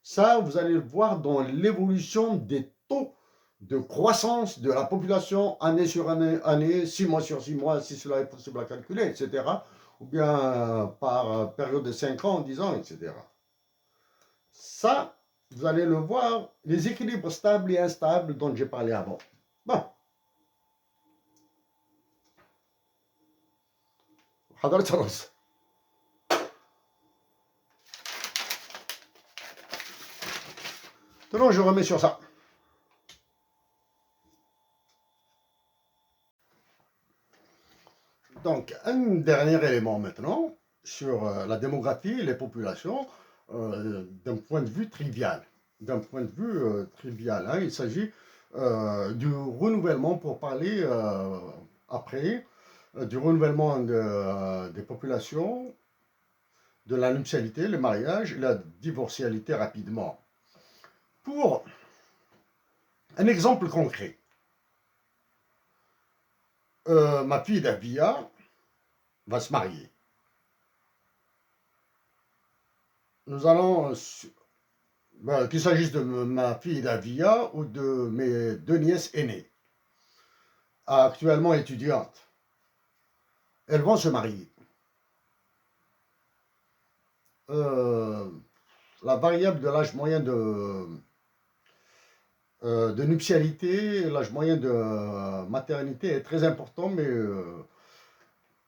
Ça, vous allez le voir dans l'évolution des taux de croissance de la population année sur année, 6 mois sur 6 mois, si cela est possible à calculer, etc. Ou bien par période de 5 ans, 10 ans, etc. Ça, vous allez le voir, les équilibres stables et instables dont j'ai parlé avant. Bon. حضرت الرز. Maintenant, je remets sur ça. Donc, un dernier élément maintenant sur la démographie et les populations d'un point de vue trivial. D'un point de vue trivial, hein, il s'agit du renouvellement, pour parler après, du renouvellement des populations, de la nuptialité, le mariage et la divorcialité rapidement. Pour un exemple concret, ma fille Davia va se marier. Nous allons, qu'il s'agisse de ma fille Davia ou de mes 2 nièces aînées, actuellement étudiantes, elles vont se marier. La variable de l'âge moyen de nuptialité, l'âge moyen de maternité est très important, mais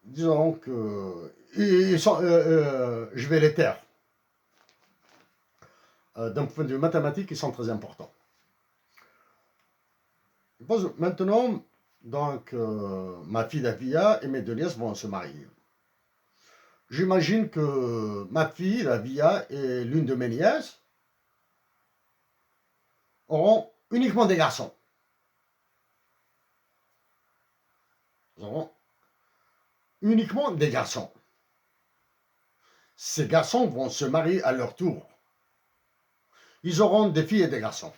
disons que je vais les taire. D'un point de vue mathématique, ils sont très importants. Maintenant, donc, ma fille Davia et mes 2 nièces vont se marier. J'imagine que ma fille, Davia, et l'une de mes nièces auront uniquement des garçons. Ils auront uniquement des garçons. Ces garçons vont se marier à leur tour. Ils auront des filles et des garçons.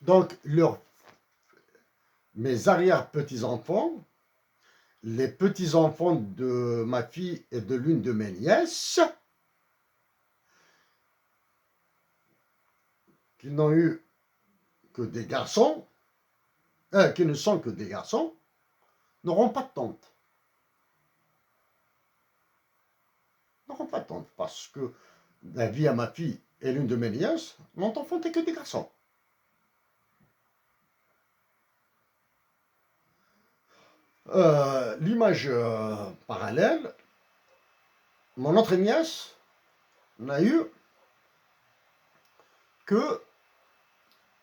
Donc, mes arrière-petits-enfants, les petits-enfants de ma fille et de l'une de mes nièces, qui n'ont eu que des garçons, qui ne sont que des garçons, n'auront pas de tante. N'auront pas de tante, parce que la vie à ma fille et l'une de mes nièces n'ont enfanté que des garçons. L'image parallèle, mon autre nièce n'a eu que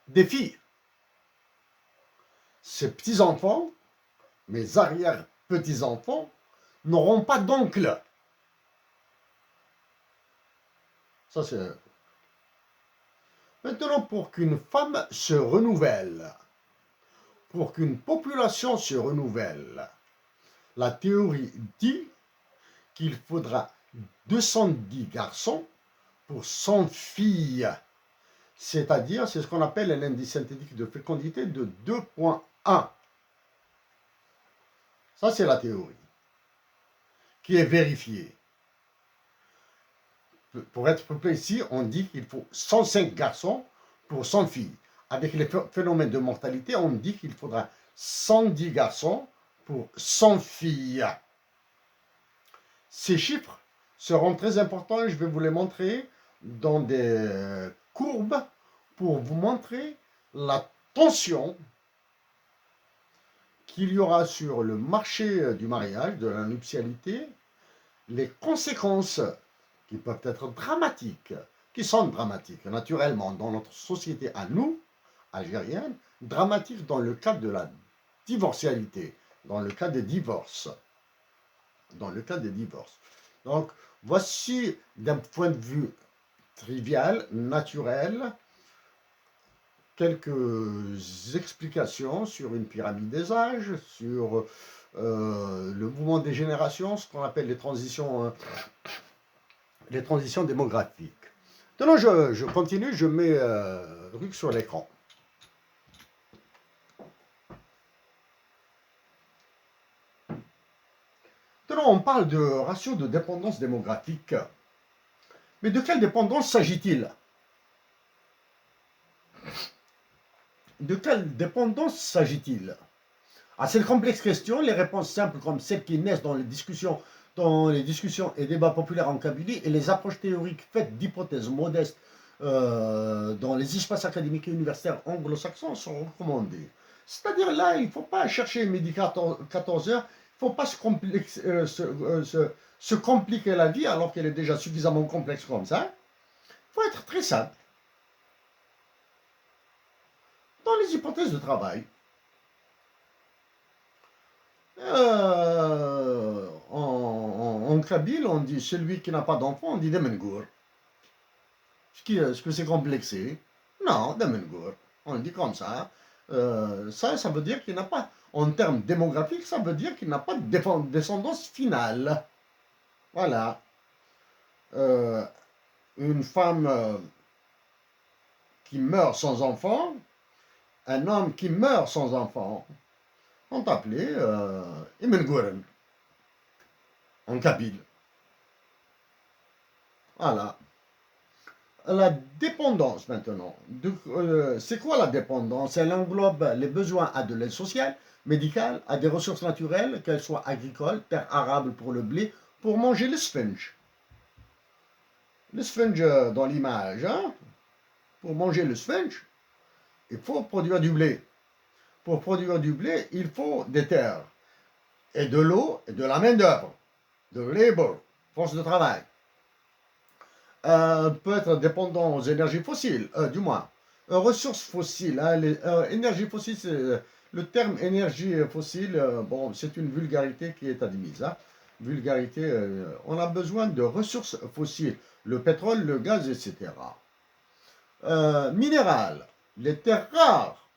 des filles. Ses petits-enfants, mes arrière-petits-enfants, n'auront pas d'oncle. Ça, c'est... Maintenant, pour qu'une femme se renouvelle, pour qu'une population se renouvelle, la théorie dit qu'il faudra 210 garçons pour 100 filles. C'est-à-dire, c'est ce qu'on appelle un indice synthétique de fécondité de 2,1. Ça, c'est la théorie qui est vérifiée. Pour être plus précis, on dit qu'il faut 105 garçons pour 100 filles. Avec les phénomènes de mortalité, on dit qu'il faudra 110 garçons pour 100 filles. Ces chiffres seront très importants et je vais vous les montrer dans des courbes pour vous montrer la tension qu'il y aura sur le marché du mariage, de la nuptialité, les conséquences qui peuvent être dramatiques, qui sont dramatiques naturellement dans notre société à nous, algérienne, dramatiques dans le cadre de la divorcialité, dans le cas des divorces. Dans le cas des divorces. Donc, voici d'un point de vue trivial, naturel, quelques explications sur une pyramide des âges, sur le mouvement des générations, ce qu'on appelle les transitions démographiques. Maintenant, je continue, je mets le truc sur l'écran. Maintenant, on parle de ratio de dépendance démographique. Mais de quelle dépendance s'agit-il? De quelle dépendance s'agit-il? À cette complexe question, les réponses simples comme celles qui naissent dans les discussions et débats populaires en Kabylie et les approches théoriques faites d'hypothèses modestes dans les espaces académiques et universitaires anglo-saxons sont recommandées. C'est-à-dire là, il ne faut pas chercher midi 14 heures, il ne faut pas se compliquer la vie alors qu'elle est déjà suffisamment complexe comme ça. Il faut être très simple. Dans les hypothèses de travail, en kabyle, on dit celui qui n'a pas d'enfant, on dit Demengour. Est-ce que c'est complexé? Non, Demengour. On dit comme ça. Ça veut dire qu'il n'a pas, en termes démographiques, ça veut dire qu'il n'a pas de descendance finale. Voilà. Une femme qui meurt sans enfant, un homme qui meurt sans enfant, on appelé Imelgouren, en kabyle. Voilà. La dépendance maintenant. C'est quoi la dépendance? Elle englobe les besoins à de l'aide sociale, médicale, à des ressources naturelles, qu'elles soient agricoles, terres arables pour le blé, pour manger le sponge. Le sponge dans l'image, hein? Pour manger le sponge, il faut produire du blé. Pour produire du blé, il faut des terres, et de l'eau, et de la main-d'œuvre, de labor, force de travail. Peut être dépendant aux énergies fossiles, du moins, ressources fossiles. Hein, énergie fossile, le terme énergie fossile, bon, c'est une vulgarité qui est admise. Hein. Vulgarité, on a besoin de ressources fossiles, le pétrole, le gaz, etc. Minérales, les terres rares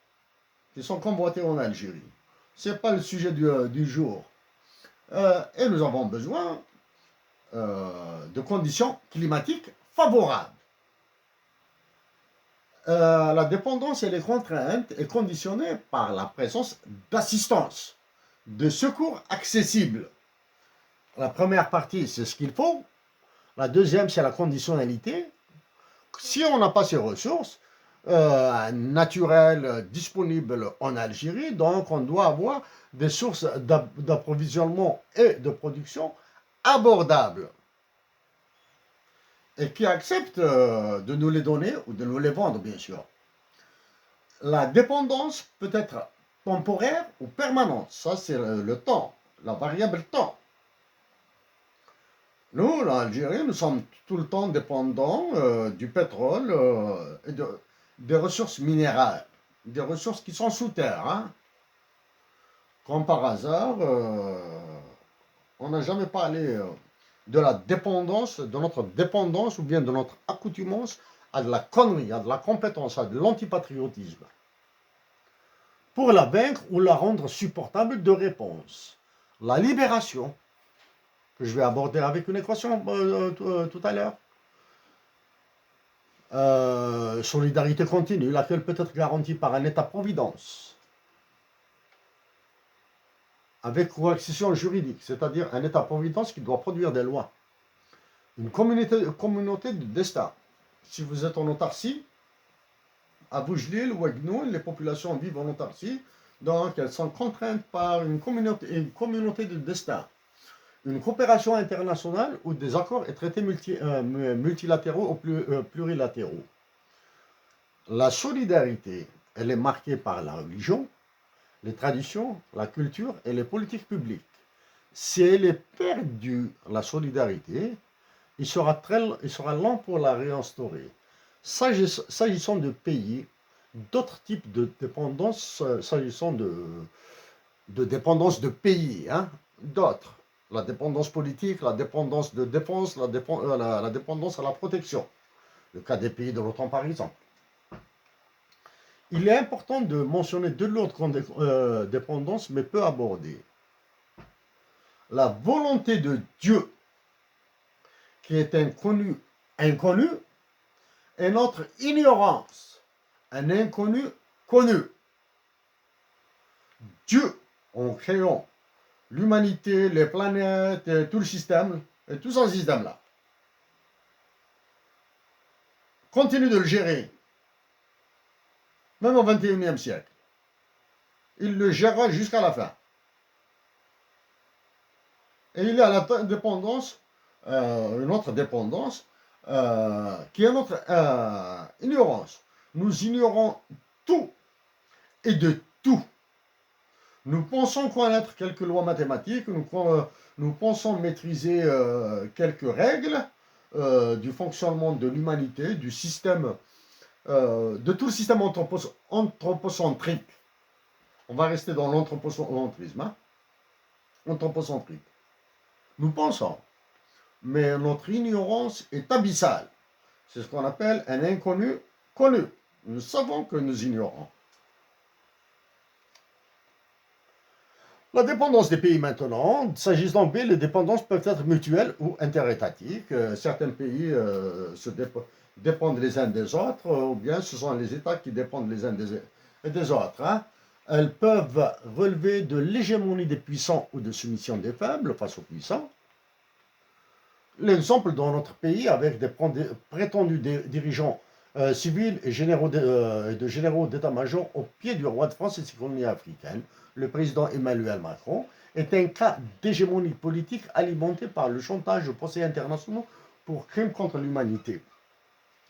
qui sont convoitées en Algérie. Ce n'est pas le sujet du jour. Et nous avons besoin de conditions climatiques favorables. La dépendance et les contraintes est conditionnée par la présence d'assistance, de secours accessibles. La première partie, c'est ce qu'il faut. La deuxième, c'est la conditionnalité. Si on n'a pas ces ressources, naturelles disponibles en Algérie, donc on doit avoir des sources d'approvisionnement et de production abordables et qui acceptent de nous les donner ou de nous les vendre, bien sûr. La dépendance peut être temporaire ou permanente. Ça, c'est le temps, la variable temps. Nous, l'Algérie, nous sommes tout le temps dépendants du pétrole et des ressources minérales, des ressources qui sont sous terre. Hein. Comme par hasard, on n'a jamais parlé de la dépendance, de notre dépendance ou bien de notre accoutumance à de la connerie, à de la compétence, à de l'antipatriotisme. Pour la vaincre ou la rendre supportable de réponse. La libération, que je vais aborder avec une équation tout à l'heure. Solidarité continue, laquelle peut être garantie par un État-providence, avec coercition juridique, c'est-à-dire un État-providence qui doit produire des lois. Une communauté de destin. Si vous êtes en autarcie, à Bougelil ou à Gnoul, les populations vivent en autarcie, donc elles sont contraintes par une communauté de destin. Une coopération internationale ou des accords et traités multilatéraux ou plurilatéraux. La solidarité, elle est marquée par la religion, les traditions, la culture et les politiques publiques. Si elle est perdue, la solidarité, il sera lent pour la réinstaurer. S'agissant de pays, d'autres types de dépendance, s'agissant de dépendance de pays, hein, d'autres. La dépendance politique, la dépendance de défense, la dépendance à la protection. Le cas des pays de l'OTAN, par exemple. Il est important de mentionner deux autres dépendances, mais peu abordées. La volonté de Dieu, qui est inconnue, et notre ignorance, un inconnu connu. Dieu, en créant l'humanité, les planètes, et tout le système, et tout ce système-là, continue de le gérer, même au XXIe siècle. Il le gérera jusqu'à la fin. Et il a la dépendance, une autre dépendance, qui est notre ignorance. Nous ignorons tout et de tout. Nous pensons connaître quelques lois mathématiques, nous pensons maîtriser quelques règles du fonctionnement de l'humanité, du système, de tout le système anthropocentrique. On va rester dans l'anthropocentrisme. Hein? Anthropocentrique. Nous pensons, mais notre ignorance est abyssale. C'est ce qu'on appelle un inconnu connu. Nous savons que nous ignorons. La dépendance des pays maintenant, s'agissant B, les dépendances peuvent être mutuelles ou interétatiques. Certains pays dépendent les uns des autres, ou bien ce sont les États qui dépendent les uns des autres. Hein. Elles peuvent relever de l'hégémonie des puissants ou de soumission des faibles face aux puissants. L'exemple dans notre pays, avec des prétendus dirigeants civils et de généraux d'état-major au pied du roi de France et de ses colonies africaines, le président Emmanuel Macron, est un cas d'hégémonie politique alimenté par le chantage aux procès internationaux pour crimes contre l'humanité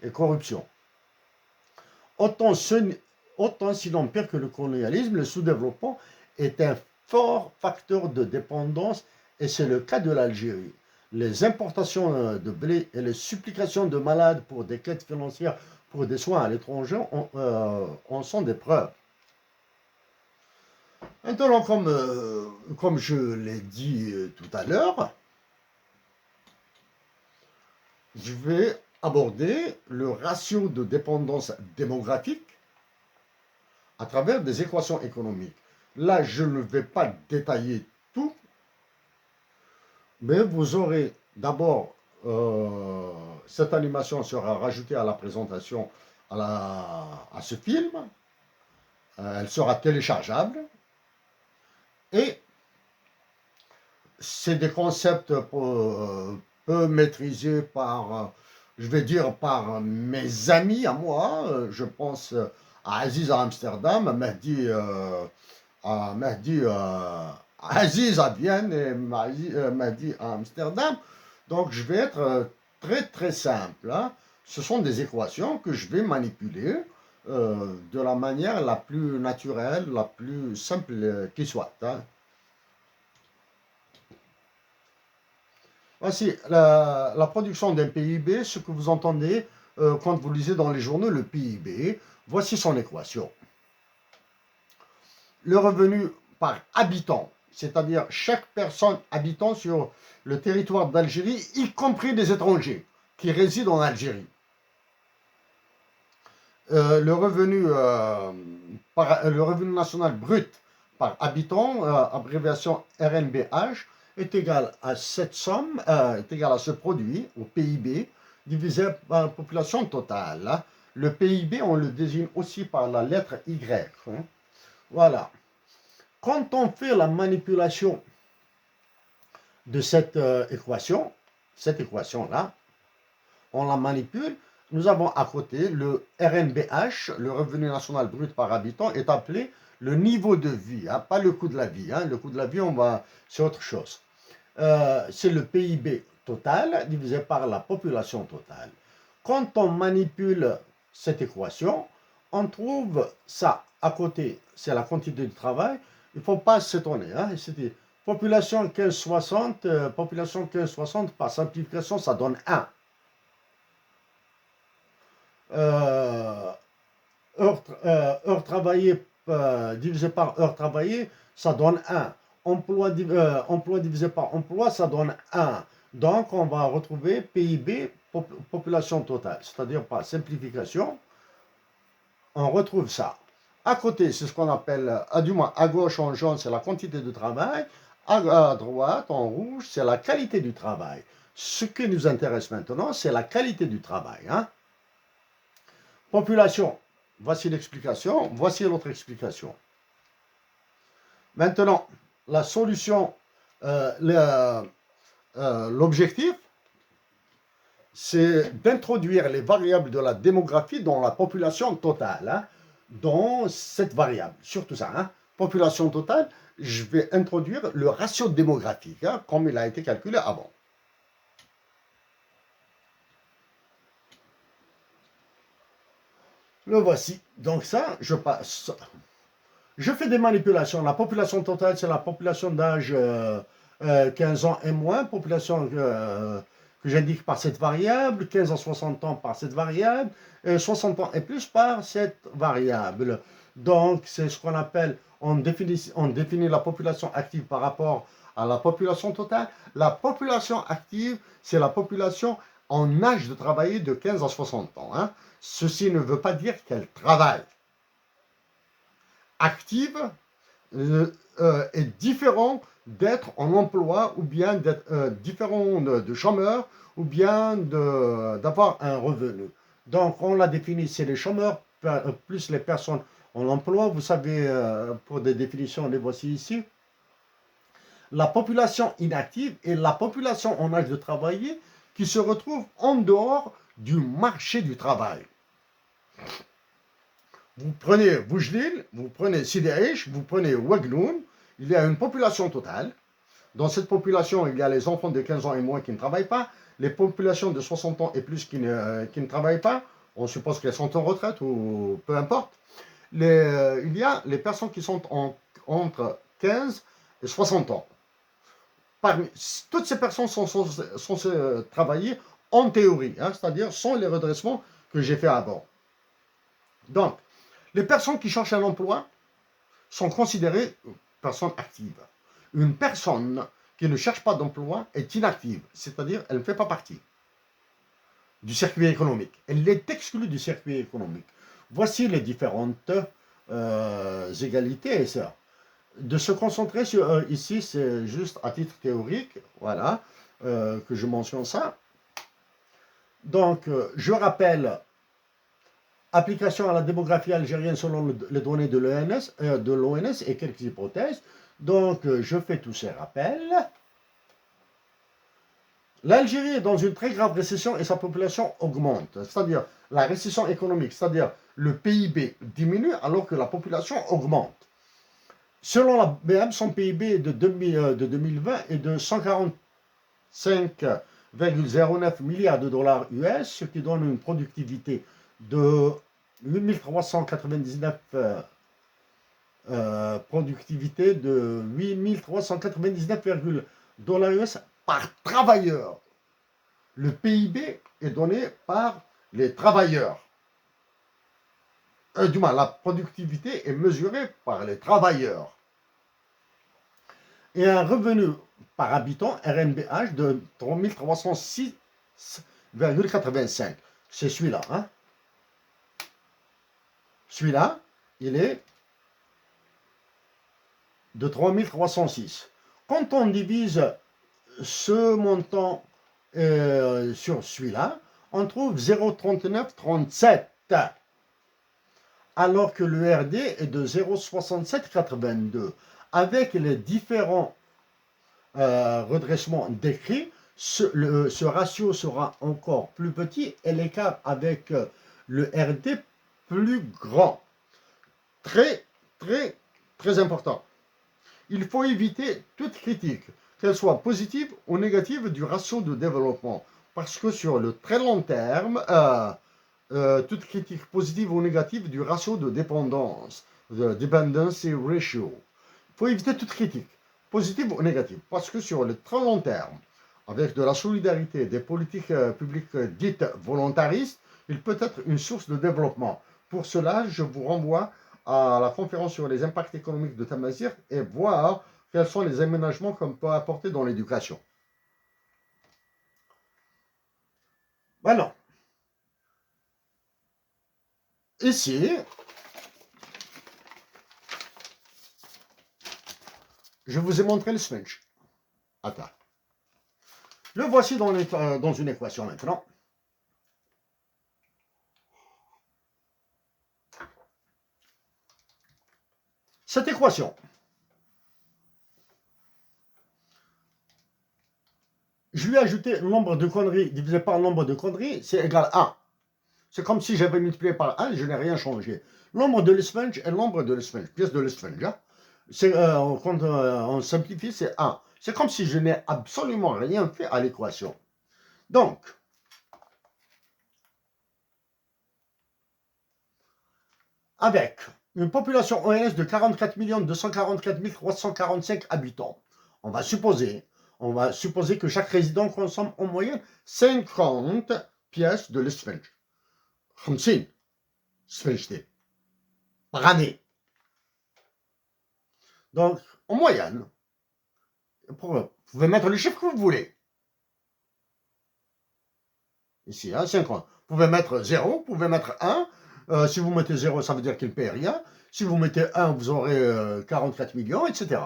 et corruption. Autant sinon pire que le colonialisme, le sous-développement est un fort facteur de dépendance et c'est le cas de l'Algérie. Les importations de blé et les supplications de malades pour des quêtes financières pour des soins à l'étranger en sont des preuves. Maintenant, comme je l'ai dit tout à l'heure, je vais aborder le ratio de dépendance démographique à travers des équations économiques. Là, je ne vais pas détailler tout, mais vous aurez d'abord, cette animation sera rajoutée à la présentation à ce film, elle sera téléchargeable, et c'est des concepts peu maîtrisés par je vais dire par mes amis à moi, je pense à Aziz à Amsterdam, à Aziz à Vienne et Mahdi à Amsterdam. Donc je vais être très très simple, hein. Ce sont des équations que je vais manipuler de la manière la plus naturelle, la plus simple qui soit, hein. Voici la production d'un PIB, ce que vous entendez quand vous lisez dans les journaux le PIB. Voici son équation. Le revenu par habitant, c'est-à-dire chaque personne habitant sur le territoire d'Algérie, y compris des étrangers qui résident en Algérie. Le revenu national brut par habitant, abréviation RNBH, est égal à cette somme, est égal à ce produit, au PIB, divisé par la population totale. Le PIB, on le désigne aussi par la lettre Y. Voilà. Quand on fait la manipulation de cette équation-là, on la manipule, nous avons à côté le RNBH, le revenu national brut par habitant, est appelé le niveau de vie, hein, pas le coût de la vie. Hein. Le coût de la vie, c'est autre chose. C'est le PIB total divisé par la population totale. Quand on manipule cette équation, on trouve ça à côté, c'est la quantité de travail. Il ne faut pas s'étonner. Hein. C'était population 1560, population 1560, par simplification, ça donne 1. Heures travaillées divisé par heures travaillées, ça donne 1. Emploi divisé par emploi, ça donne 1. Donc, on va retrouver PIB, population totale. C'est-à-dire, par simplification, on retrouve ça. À côté, c'est ce qu'on appelle, du moins à gauche en jaune, c'est la quantité de travail. À droite, en rouge, c'est la qualité du travail. Ce qui nous intéresse maintenant, c'est la qualité du travail. Hein. Population, voici l'explication, voici l'autre explication. Maintenant, la solution, l'objectif, c'est d'introduire les variables de la démographie dans la population totale, hein, dans cette variable, surtout ça, hein, population totale, je vais introduire le ratio démographique, hein, comme il a été calculé avant. Le voici. Donc ça, je passe. Je fais des manipulations. La population totale, c'est la population d'âge 15 ans et moins, population que j'indique par cette variable, 15 à 60 ans par cette variable, et 60 ans et plus par cette variable. Donc, c'est ce qu'on appelle, on définit la population active par rapport à la population totale. La population active, c'est la population en âge de travailler de 15 à 60 ans. Hein. Ceci ne veut pas dire qu'elle travaille. Active est différent d'être en emploi ou bien d'être différent de chômeur ou bien d'avoir un revenu. Donc, on l'a défini, c'est les chômeurs plus les personnes en emploi. Vous savez, pour des définitions, les voici ici. La population inactive est la population en âge de travailler qui se retrouve en dehors du marché du travail. Vous prenez Boujlil, vous prenez Sidi Aïch, vous prenez Ouagloun, il y a une population totale. Dans cette population, il y a les enfants de 15 ans et moins qui ne travaillent pas, les populations de 60 ans et plus qui ne travaillent pas, on suppose qu'elles sont en retraite ou peu importe. Il y a les personnes qui sont entre 15 et 60 ans. Toutes ces personnes sont censées travailler en théorie, hein, c'est-à-dire sans les redressements que j'ai fait avant. Donc, les personnes qui cherchent un emploi sont considérées personnes actives. Une personne qui ne cherche pas d'emploi est inactive, c'est-à-dire elle ne fait pas partie du circuit économique. Elle est exclue du circuit économique. Voici les différentes égalités. Ça. De se concentrer sur ici, c'est juste à titre théorique, voilà, que je mentionne ça. Donc, je rappelle, application à la démographie algérienne selon les données de l'ONS et quelques hypothèses. Donc, je fais tous ces rappels. L'Algérie est dans une très grave récession et sa population augmente. C'est-à-dire la récession économique, c'est-à-dire le PIB diminue alors que la population augmente. Selon la BM, son PIB de 2020 est de 145,09 milliards de dollars US, ce qui donne une productivité de 8399 dollars US par travailleur. Le PIB est donné par les travailleurs. Du moins, la productivité est mesurée par les travailleurs. Et un revenu par habitant, RNBH, de 3306,85. C'est celui-là. Hein? Celui-là, il est de 3306. Quand on divise ce montant sur celui-là, on trouve 0,3937, alors que le RD est de 0,6782. Avec les différents redressements décrits, ce ratio sera encore plus petit et l'écart avec le RD plus grand. Très, très, très important. Il faut éviter toute critique, qu'elle soit positive ou négative, du ratio de développement. Parce que sur le très long terme, toute critique positive ou négative du ratio de dépendance, the dependency ratio. Il faut éviter toute critique, positive ou négative. Parce que sur le très long terme, avec de la solidarité, des politiques publiques dites volontaristes, il peut être une source de développement. Pour cela, je vous renvoie à la conférence sur les impacts économiques de Tamazir et voir quels sont les aménagements qu'on peut apporter dans l'éducation. Voilà. Ici, je vous ai montré le switch. Attends. Le voici dans une équation maintenant. Cette équation, je lui ai ajouté le nombre de conneries divisé par le nombre de conneries, c'est égal à 1. C'est comme si j'avais multiplié par 1, je n'ai rien changé. Le nombre de l'Esfinge est le nombre de l'Esfinge, pièce de l'Esfinge. Hein? Quand on simplifie, c'est 1. C'est comme si je n'ai absolument rien fait à l'équation. Donc, avec une population ONS de 44 244 345 habitants, on va supposer que chaque résident consomme en moyenne 50 pièces de l'Esfinge. 50 Sfinge par année. Donc, en moyenne, vous pouvez mettre le chiffre que vous voulez. Ici, hein, 50. Vous pouvez mettre 0, vous pouvez mettre 1. Si vous mettez 0, ça veut dire qu'il ne paye rien. Si vous mettez 1, vous aurez 44 millions, etc.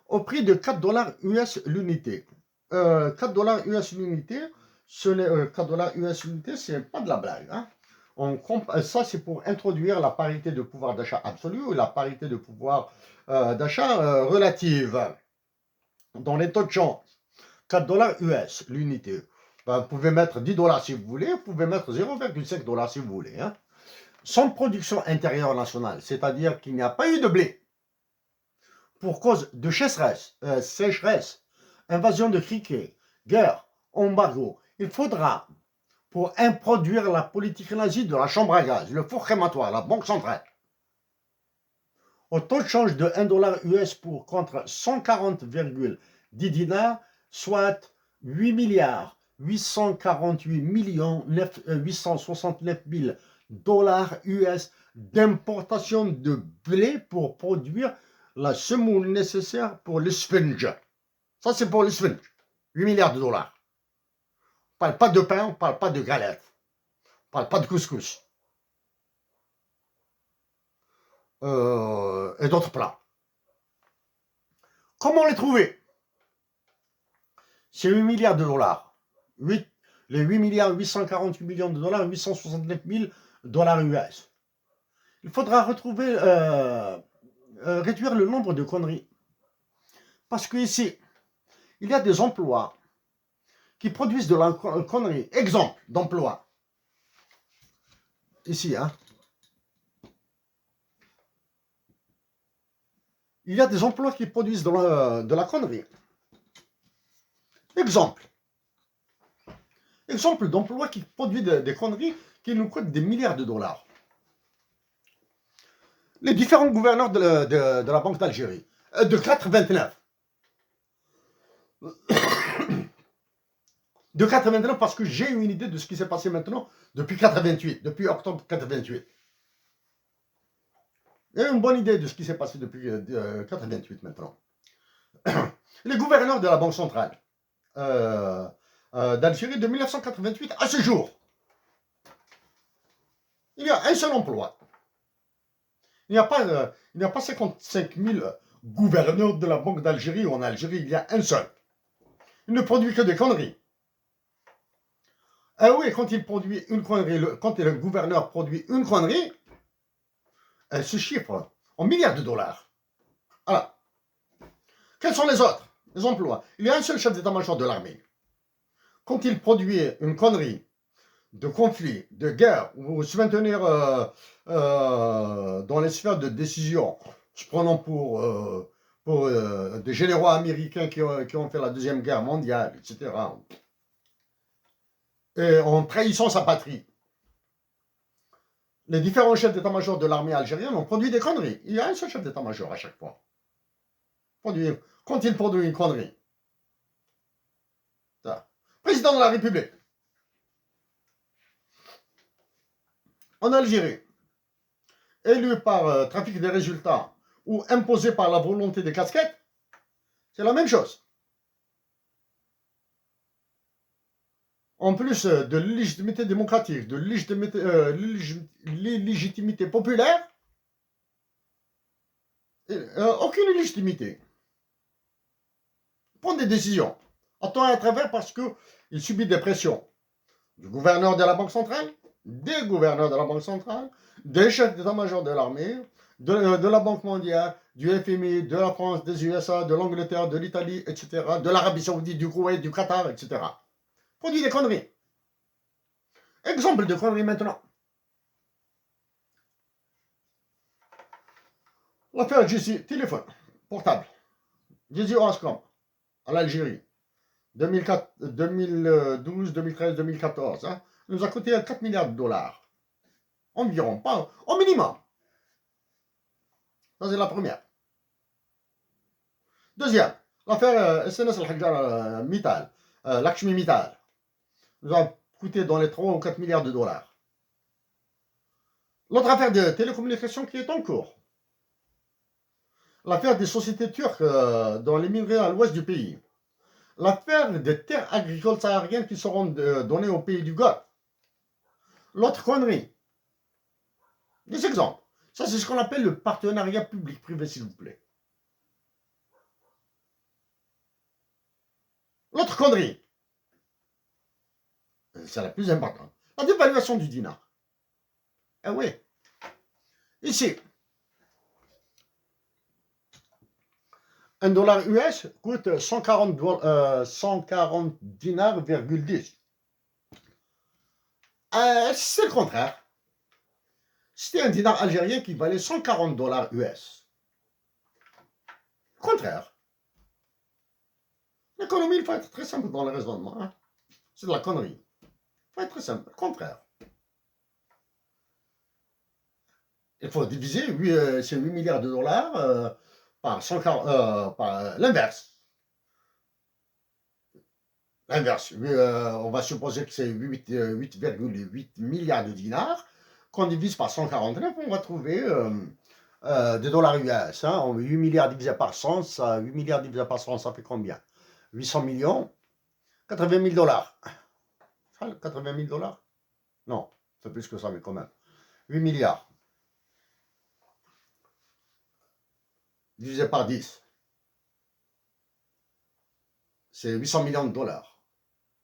Au prix de 4 dollars US l'unité. 4 dollars US l'unité, ce n'est 4 dollars US l'unité, c'est pas de la blague. Hein. Ça, c'est pour introduire la parité de pouvoir d'achat absolu ou la parité de pouvoir d'achat relative. Dans les taux de change, 4 dollars US l'unité. Ben, vous pouvez mettre 10 dollars si vous voulez, vous pouvez mettre 0,5 dollars si vous voulez. Hein. Sans production intérieure nationale, c'est-à-dire qu'il n'y a pas eu de blé, pour cause de sécheresse, invasion de criquets, guerre, embargo, il faudra, pour introduire la politique nazie de la chambre à gaz, le four crématoire, la banque centrale, au taux de change de 1 dollar US pour contre 140,10 dinars, soit 8 milliards 848 millions 869 000 dollars US d'importation de blé pour produire la semoule nécessaire pour le sponge. Ça, c'est pour le sponge. 8 milliards de dollars. On ne parle pas de pain, on ne parle pas de galette. On ne parle pas de couscous. Et d'autres plats. Comment les trouver? C'est 8 milliards de dollars. Les 8 milliards 848 millions de dollars, 869 000 dollars US. Il faudra retrouver, réduire le nombre de conneries. Parce que ici, il y a des emplois qui produisent de la connerie. Exemple d'emploi. Ici, hein. Il y a des emplois qui produisent de la connerie. Exemple. Exemple d'emploi qui produit des conneries qui nous coûtent des milliards de dollars. Les différents gouverneurs de la Banque d'Algérie, de 89. De 89 parce que j'ai une idée de ce qui s'est passé maintenant depuis 88, depuis octobre 88. J'ai une bonne idée de ce qui s'est passé depuis 88 maintenant. Les gouverneurs de la Banque centrale d'Algérie de 1988 à ce jour. Il y a un seul emploi. Il n'y a pas 55 000 gouverneurs de la Banque d'Algérie en Algérie, il y a un seul. Il ne produit que des conneries. Ah oui, quand il produit une connerie, quand le gouverneur produit une connerie, elle se chiffre en milliards de dollars. Voilà. Quels sont les autres? Les emplois. Il y a un seul chef d'état-major de l'armée. Quand il produit une connerie de conflit, de guerre, ou se maintenir dans les sphères de décision, se prenant pour des généraux américains qui ont fait la Deuxième Guerre mondiale, etc., et en trahissant sa patrie. Les différents chefs d'état-major de l'armée algérienne ont produit des conneries. Il y a un seul chef d'état-major à chaque fois. Quand il produit une connerie. Ça. Président de la République. En Algérie, élu par trafic des résultats ou imposé par la volonté des casquettes, c'est la même chose. En plus de l'illégitimité démocratique, de l'illégitimité populaire, aucune illégitimité. Il prend des décisions, à temps et à travers parce qu'il subit des pressions du gouverneur de la Banque centrale, des gouverneurs de la Banque centrale, des chefs d'état-major de l'armée, de la Banque mondiale, du FMI, de la France, des USA, de l'Angleterre, de l'Italie, etc., de l'Arabie saoudite, du Koweït, du Qatar, etc. Produit des conneries. Exemple de conneries maintenant. L'affaire JC, téléphone, portable. JC Orascom, à l'Algérie. 2012, 2013, 2014. Hein, nous a coûté 4 milliards de dollars. Environ, pas au minimum. Ça, c'est la première. Deuxième, l'affaire SNS Al-Hajjar Mittal, Lakshmi Mittal, nous a coûté dans les 3 ou 4 milliards de dollars. L'autre affaire de télécommunications qui est en cours. L'affaire des sociétés turques dans les minerais à l'ouest du pays. L'affaire des terres agricoles sahariennes qui seront données au pays du Golfe. L'autre connerie. Des exemples. Ça, c'est ce qu'on appelle le partenariat public-privé, s'il vous plaît. L'autre connerie. C'est la plus importante. La dévaluation du dinar. Ah oui. Ici, un dollar US coûte 140 dinars,10. C'est le contraire. C'était un dinar algérien qui valait 140 dollars US. Contraire. L'économie, il faut être très simple dans le raisonnement. Hein. C'est de la connerie. Il faut être très simple. Contraire. Il faut diviser ces 8 milliards de dollars par l'inverse. L'inverse. On va supposer que c'est 8,8 milliards de dinars. Qu'on divise par 149, on va trouver des dollars US. Hein. 8 milliards divisé par 100, 8 milliards divisé par 100, ça fait combien? 800 millions, 80 000 dollars. 80 000 dollars? Non, c'est plus que ça, mais quand même. 8 milliards. Divisé par 10. C'est 800 millions de dollars.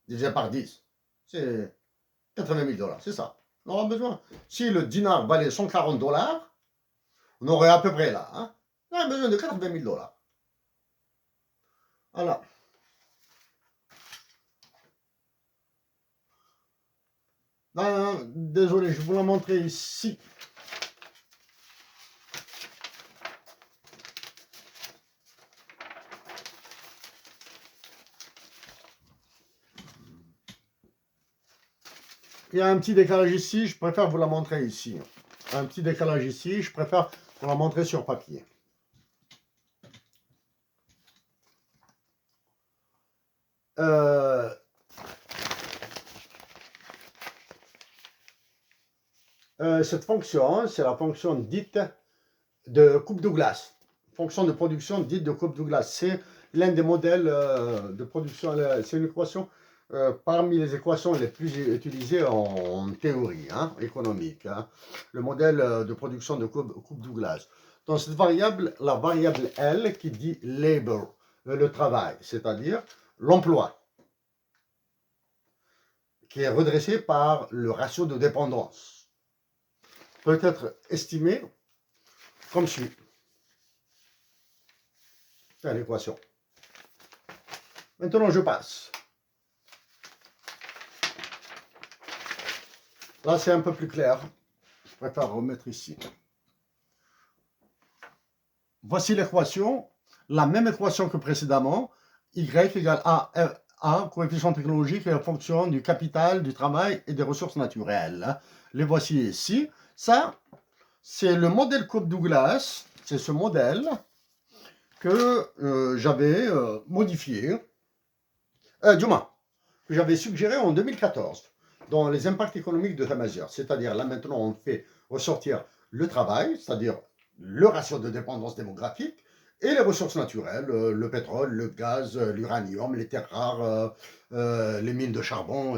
Divisé par 10. C'est 80 000 dollars, c'est ça. On aura besoin. Si le dinar valait 140 dollars, on aurait à peu près là. Hein, on a besoin de 80 000 dollars. Voilà. Désolé, je vais vous la montrer ici. Il y a un petit décalage ici, je préfère vous la montrer ici. Un petit décalage ici, je préfère vous la montrer sur papier. Cette fonction, c'est la fonction dite de Cook-Douglas. Fonction de production dite de Cook-Douglas. C'est l'un des modèles de production, c'est une équation parmi les équations les plus utilisées en théorie économique. Le modèle de production de Cook-Douglas. Donc cette variable, la variable L qui dit labor, le travail, c'est-à-dire l'emploi, qui est redressé par le ratio de dépendance, peut être estimé comme suit. C'est l'équation. Maintenant, je passe. Là, c'est un peu plus clair. Je préfère remettre ici. Voici l'équation, la même équation que précédemment. Y égale A, coefficient technologique et fonction du capital, du travail et des ressources naturelles. Les voici ici. Ça, c'est le modèle Cook-Douglas. C'est ce modèle que j'avais modifié, du moins, que j'avais suggéré en 2014 dans les impacts économiques de la mesure. C'est-à-dire, là maintenant, on fait ressortir le travail, c'est-à-dire le ratio de dépendance démographique, et les ressources naturelles, le pétrole, le gaz, l'uranium, les terres rares, les mines de charbon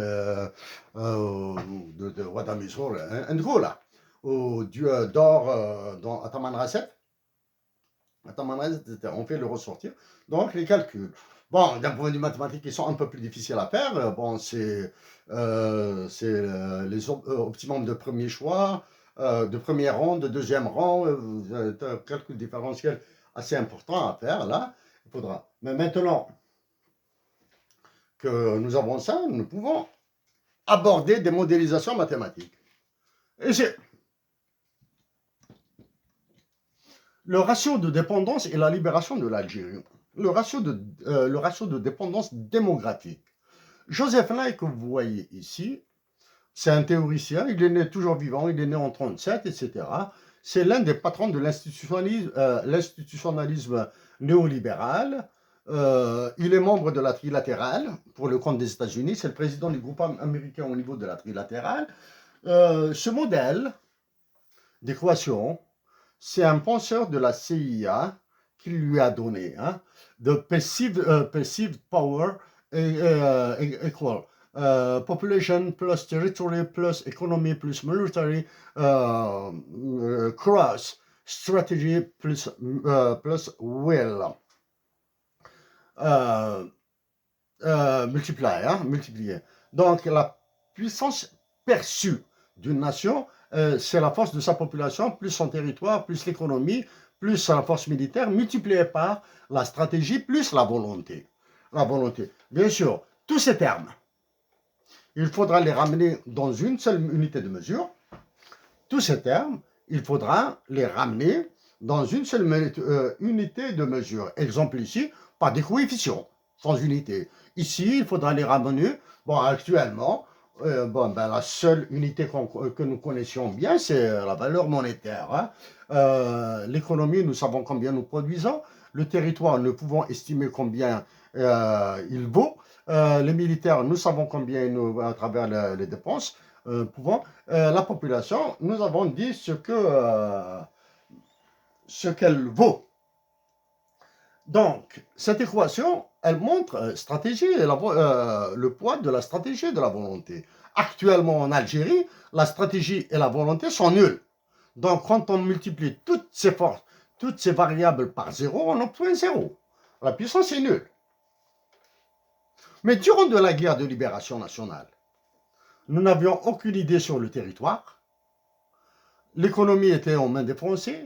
de Wadamusor, Angola, ou d'or dans Atamanrasset. On fait le ressortir. Donc, les calculs. Bon, d'un point de vue mathématique, ils sont un peu plus difficiles à faire. Bon, c'est les optimums de premier choix, de premier rang, de deuxième rang, un calcul différentiel assez important à faire, là. Il faudra. Mais maintenant que nous avons ça, nous pouvons aborder des modélisations mathématiques. Et c'est le ratio de dépendance et la libération de l'Algérie. Le ratio de dépendance démographique. Joseph Nye, que vous voyez ici, c'est un théoricien, il est né toujours vivant, il est né en 1937, etc. C'est l'un des patrons de l'institutionnalisme néolibéral. Il est membre de la trilatérale pour le compte des États-Unis. C'est le président du groupe américain au niveau de la trilatérale. Ce modèle d'équation, c'est un penseur de la CIA qui lui a donné, de perceived power equal population plus territory plus economy plus military cross strategy plus will multiplier. Donc la puissance perçue d'une nation, c'est la force de sa population, plus son territoire, plus l'économie, plus la force militaire, multipliée par la stratégie, plus la volonté. La volonté. Bien sûr, tous ces termes, il faudra les ramener dans une seule unité de mesure. Tous ces termes, il faudra les ramener dans une seule unité de mesure. Exemple ici, pas des coefficients, sans unité. Ici, il faudra les ramener, bon, actuellement, la seule unité que nous connaissions bien, c'est la valeur monétaire. L'économie, nous savons combien nous produisons. Le territoire, nous pouvons estimer combien il vaut. Les militaires, nous savons combien nous, à travers les dépenses. La population, nous avons dit ce qu'elle vaut. Donc, cette équation, elle montre le poids de la stratégie et de la volonté. Actuellement, en Algérie, la stratégie et la volonté sont nulles. Donc, quand on multiplie toutes ces forces, toutes ces variables par zéro, on obtient zéro. La puissance est nulle. Mais durant la guerre de libération nationale, nous n'avions aucune idée sur le territoire. L'économie était en main des Français.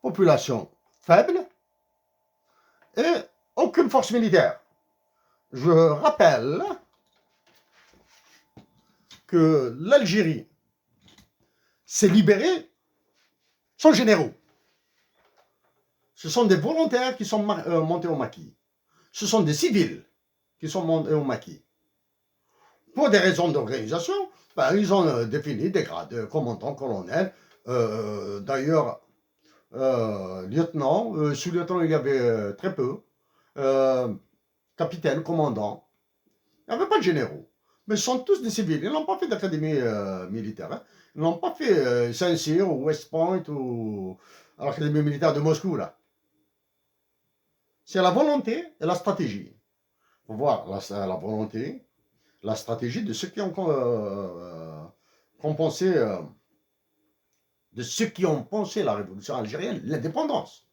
Population faible. Et aucune force militaire. Je rappelle que l'Algérie s'est libérée sont généraux. Ce sont des volontaires qui sont montés au maquis. Ce sont des civils qui sont montés au maquis. Pour des raisons d'organisation, ben, ils ont défini des grades, commandant, colonel. D'ailleurs, lieutenant, sous-lieutenant, il y avait très peu. Capitaine, commandant. Il n'y avait pas de généraux. Mais ce sont tous des civils. Ils n'ont pas fait d'académie militaire. Hein. Ils n'ont pas fait Saint-Cyr ou West Point ou à l'académie militaire de Moscou, là. C'est la volonté et la stratégie. Il faut voir la volonté, la stratégie de ceux qui ont compensé, de ceux qui ont pensé la révolution algérienne, l'indépendance.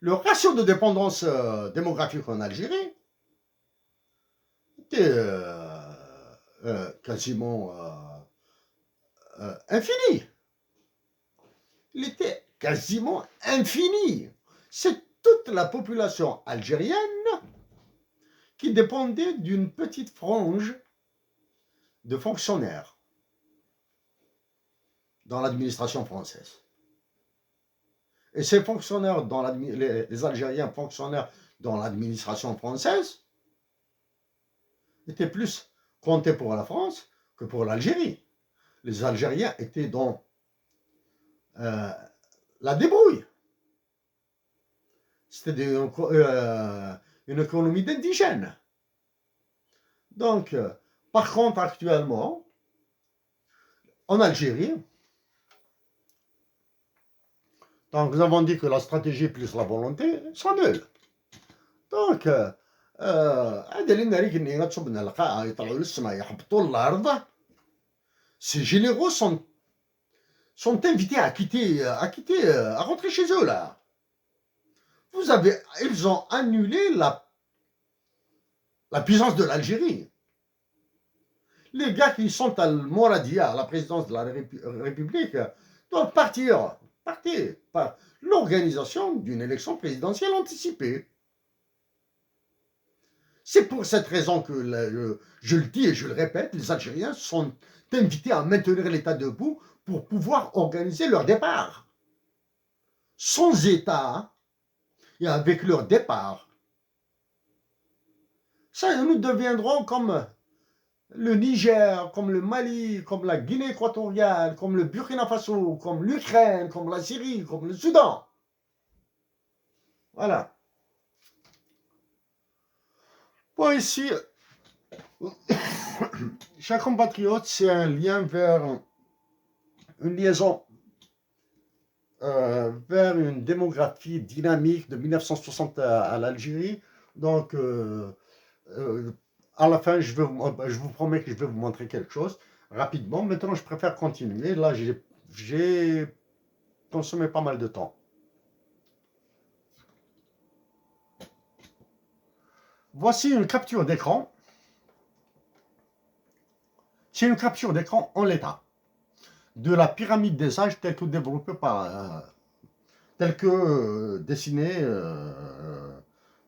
Le ratio de dépendance démographique en Algérie était quasiment infini. Il était quasiment infini. C'est toute la population algérienne qui dépendait d'une petite frange de fonctionnaires dans l'administration française. Et ces fonctionnaires, les Algériens fonctionnaires dans l'administration française, étaient plus comptés pour la France que pour l'Algérie. Les Algériens étaient dans la débrouille. C'était une économie d'indigènes. Donc, par contre, actuellement, en Algérie, donc nous avons dit que la stratégie plus la volonté sont nulles. Donc, ces généraux sont invités à rentrer chez eux, là. Ils ont annulé la puissance de l'Algérie. Les gars qui sont à Moradia, à la présidence de la République, doivent partir par l'organisation d'une élection présidentielle anticipée. C'est pour cette raison que, je le dis et je le répète, les Algériens sont invités à maintenir l'État debout pour pouvoir organiser leur départ. Sans État, et avec leur départ, ça, nous deviendrons comme le Niger, comme le Mali, comme la Guinée équatoriale, comme le Burkina Faso, comme l'Ukraine, comme la Syrie, comme le Soudan. Voilà. Bon, ici, chaque compatriote, c'est un lien vers une liaison vers une démographie dynamique de 1960 à l'Algérie. Donc, à la fin, je vous promets que je vais vous montrer quelque chose rapidement. Maintenant, je préfère continuer. Là, j'ai consommé pas mal de temps. Voici une capture d'écran. C'est une capture d'écran en l'état de la pyramide des âges telle que développée par, telle que dessinée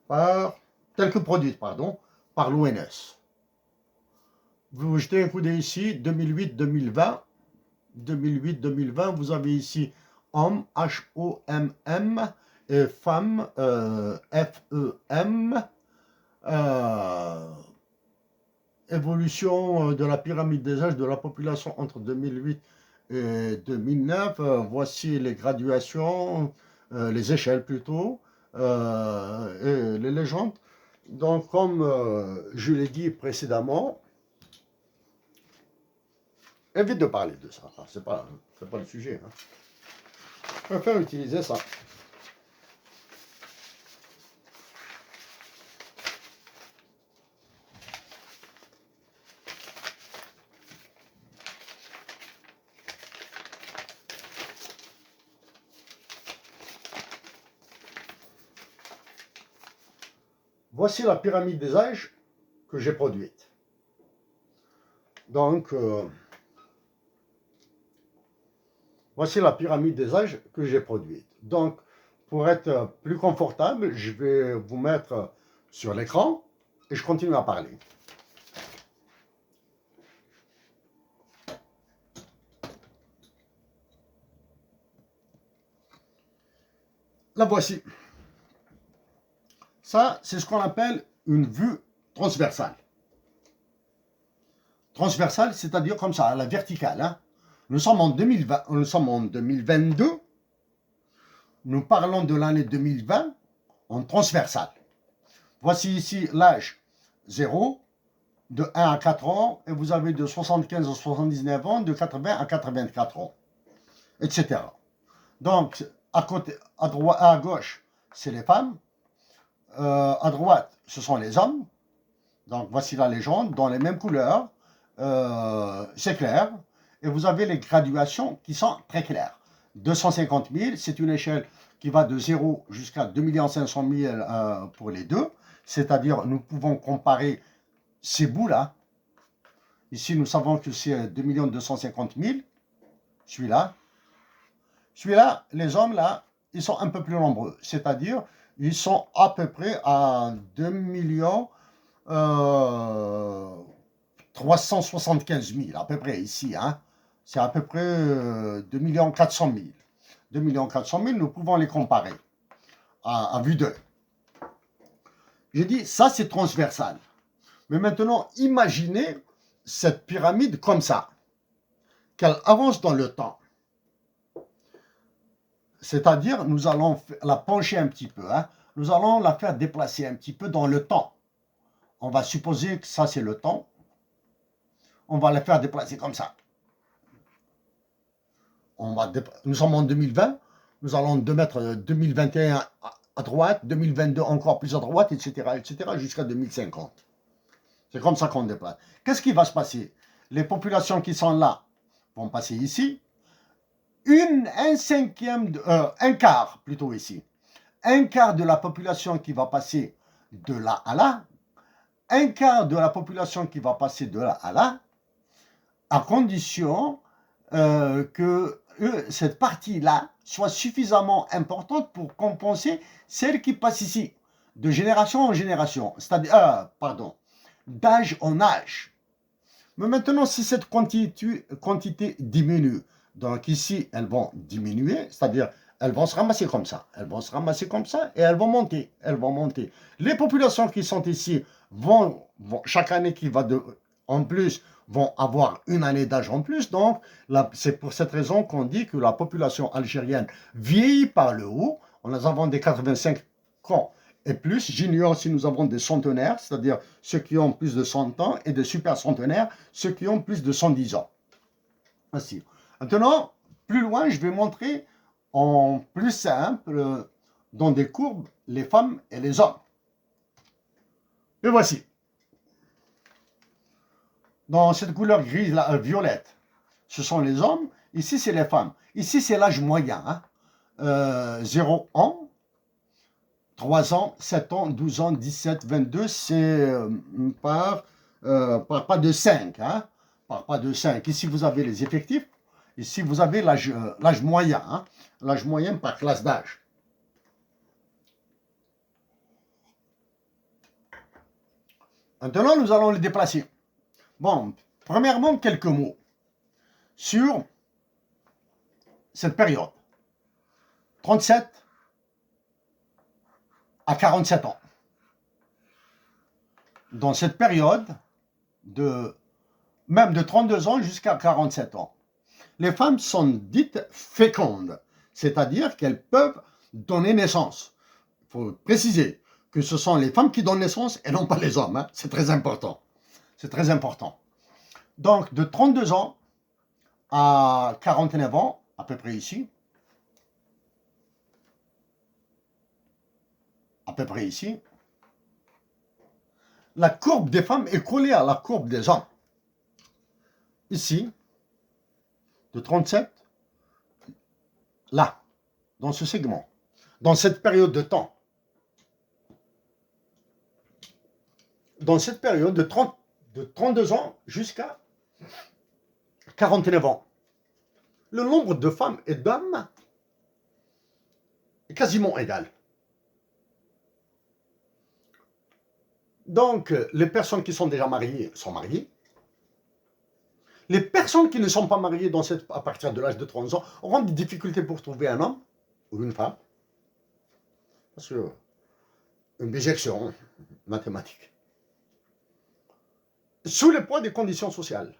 telle que produite, pardon, par l'ONS. Vous jetez un coup d'œil ici, 2008-2020. 2008-2020, vous avez ici homme, H-O-M-M, et femme, F-E-M. Évolution de la pyramide des âges de la population entre 2008 et 2009. Voici les graduations, les échelles plutôt, et les légendes. Donc, comme je l'ai dit précédemment, évite de parler de ça, c'est pas le sujet. Hein. Je préfère utiliser ça. Voici la pyramide des âges que j'ai produite. Donc, voici la pyramide des âges que j'ai produite. Donc, pour être plus confortable, je vais vous mettre sur l'écran et je continue à parler. La voici. Ça, c'est ce qu'on appelle une vue transversale. Transversale, c'est-à-dire comme ça, à la verticale. Hein. Nous sommes en 2020, nous sommes en 2022. Nous parlons de l'année 2020 en transversale. Voici ici l'âge 0, de 1 à 4 ans, et vous avez de 75 à 79 ans, de 80 à 84 ans, etc. Donc, à côté, à droite, à gauche, c'est les femmes. À droite, ce sont les hommes. Donc, voici la légende, dans les mêmes couleurs. C'est clair. Et vous avez les graduations qui sont très claires. 250 000, c'est une échelle qui va de 0 jusqu'à 2 500 000 pour les deux. C'est-à-dire, nous pouvons comparer ces bouts-là. Ici, nous savons que c'est 2 250 000. Celui-là. Celui-là, les hommes, là, ils sont un peu plus nombreux. C'est-à-dire, ils sont à peu près à 2 375 000, à peu près ici. Hein. C'est à peu près 2 400 000. 2 400 000, nous pouvons les comparer à vue d'œil. J'ai dit, ça c'est transversal. Mais maintenant, imaginez cette pyramide comme ça, qu'elle avance dans le temps. C'est-à-dire, nous allons la pencher un petit peu. Hein. Nous allons la faire déplacer un petit peu dans le temps. On va supposer que ça c'est le temps. On va la faire déplacer comme ça. Nous sommes en 2020. Nous allons mettre 2021 à droite, 2022 encore plus à droite, etc., jusqu'à 2050. C'est comme ça qu'on déplace. Qu'est-ce qui va se passer? Les populations qui sont là vont passer ici. Un quart plutôt ici. Un quart de la population qui va passer de là à là. Un quart de la population qui va passer de là à là. À condition que cette partie-là soit suffisamment importante pour compenser celle qui passe ici, de génération en génération, c'est-à-dire, d'âge en âge. Mais maintenant, si cette quantité diminue, donc ici, elles vont diminuer, c'est-à-dire, elles vont se ramasser comme ça, elles vont se ramasser comme ça, et elles vont monter, Les populations qui sont ici vont chaque année qui va en plus, vont avoir une année d'âge en plus. Donc, c'est pour cette raison qu'on dit que la population algérienne vieillit par le haut. Nous avons des 85 ans et plus. J'ignore si nous avons des centenaires, c'est-à-dire ceux qui ont plus de 100 ans, et des super centenaires, ceux qui ont plus de 110 ans. Ainsi. Maintenant, plus loin, je vais montrer en plus simple, dans des courbes, les femmes et les hommes. Et voici. Dans cette couleur grise, violette, ce sont les hommes. Ici, c'est les femmes. Ici, c'est l'âge moyen. Hein. 0 ans, 3 ans, 7 ans, 12 ans, 17, 22. C'est par pas de 5. Hein. Par pas de 5. Ici, vous avez les effectifs. Ici, vous avez l'âge moyen. Hein. L'âge moyen par classe d'âge. Maintenant, nous allons les déplacer. Bon, premièrement, quelques mots sur cette période. 37 à 47 ans. Dans cette période, même de 32 ans jusqu'à 47 ans, les femmes sont dites fécondes, c'est-à-dire qu'elles peuvent donner naissance. Il faut préciser que ce sont les femmes qui donnent naissance et non pas les hommes. Hein. C'est très important. C'est très important. Donc, de 32 ans à 49 ans, à peu près ici, la courbe des femmes est collée à la courbe des hommes. Ici, de 37, là, dans ce segment, dans cette période de temps. Dans cette période de 32 ans jusqu'à 49 ans. Le nombre de femmes et d'hommes est quasiment égal. Donc, les personnes qui sont déjà mariées sont mariées. Les personnes qui ne sont pas mariées à partir de l'âge de 30 ans auront des difficultés pour trouver un homme ou une femme. Parce que une bijection mathématique. Sous le poids des conditions sociales.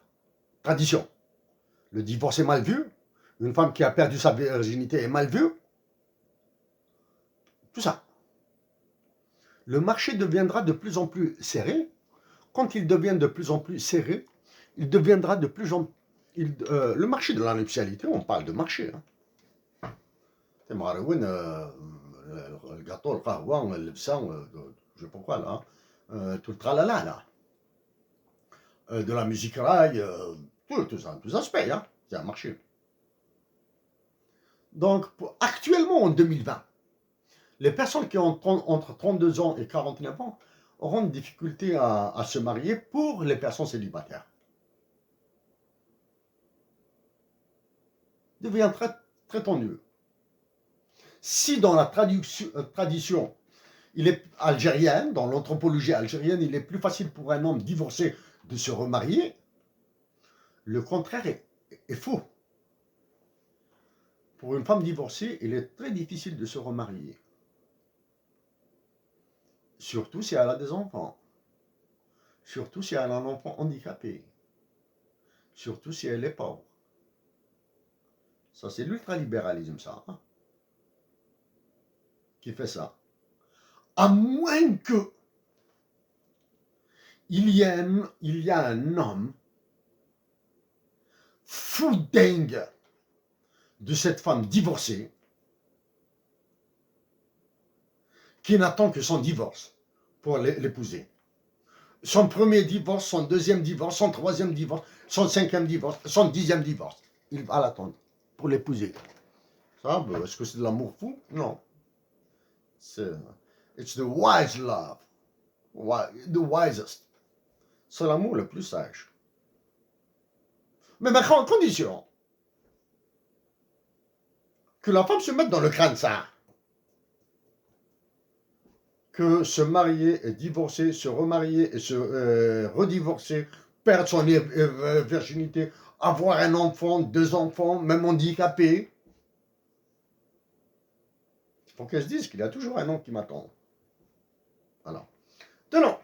Tradition. Le divorce est mal vu. Une femme qui a perdu sa virginité est mal vue. Tout ça. Le marché deviendra de plus en plus serré. Quand il devient de plus en plus serré, il deviendra de plus en plus... le marché de la nuptialité, on parle de marché. Le gâteau, le kahwa, le sang, je sais pas quoi là. Tout le tralala là. De la musique rail, tout ça, tout ça se paye. C'est un marché. Donc, actuellement en 2020, les personnes qui ont entre 32 ans et 49 ans auront une difficulté à se marier pour les personnes célibataires. Devient très, très tendu. Si dans la tradition il est algérienne, dans l'anthropologie algérienne, il est plus facile pour un homme divorcé de se remarier, le contraire est faux. Pour une femme divorcée, il est très difficile de se remarier. Surtout si elle a des enfants. Surtout si elle a un enfant handicapé. Surtout si elle est pauvre. Ça, c'est l'ultralibéralisme, ça. Qui fait ça. À moins que il y a un homme fou dingue de cette femme divorcée qui n'attend que son divorce pour l'épouser. Son premier divorce, son deuxième divorce, son troisième divorce, son cinquième divorce, son 10e divorce. Il va l'attendre pour l'épouser. Ça, est-ce que c'est de l'amour fou? Non. It's the wise love. The wisest. C'est l'amour le plus sage. Mais à condition que la femme se mette dans le crâne ça. Que se marier et divorcer, se remarier et se redivorcer, perdre son virginité, avoir un enfant, 2 enfants, même handicapé. Il faut qu'elle se dise qu'il y a toujours un homme qui m'attend. Voilà. Maintenant,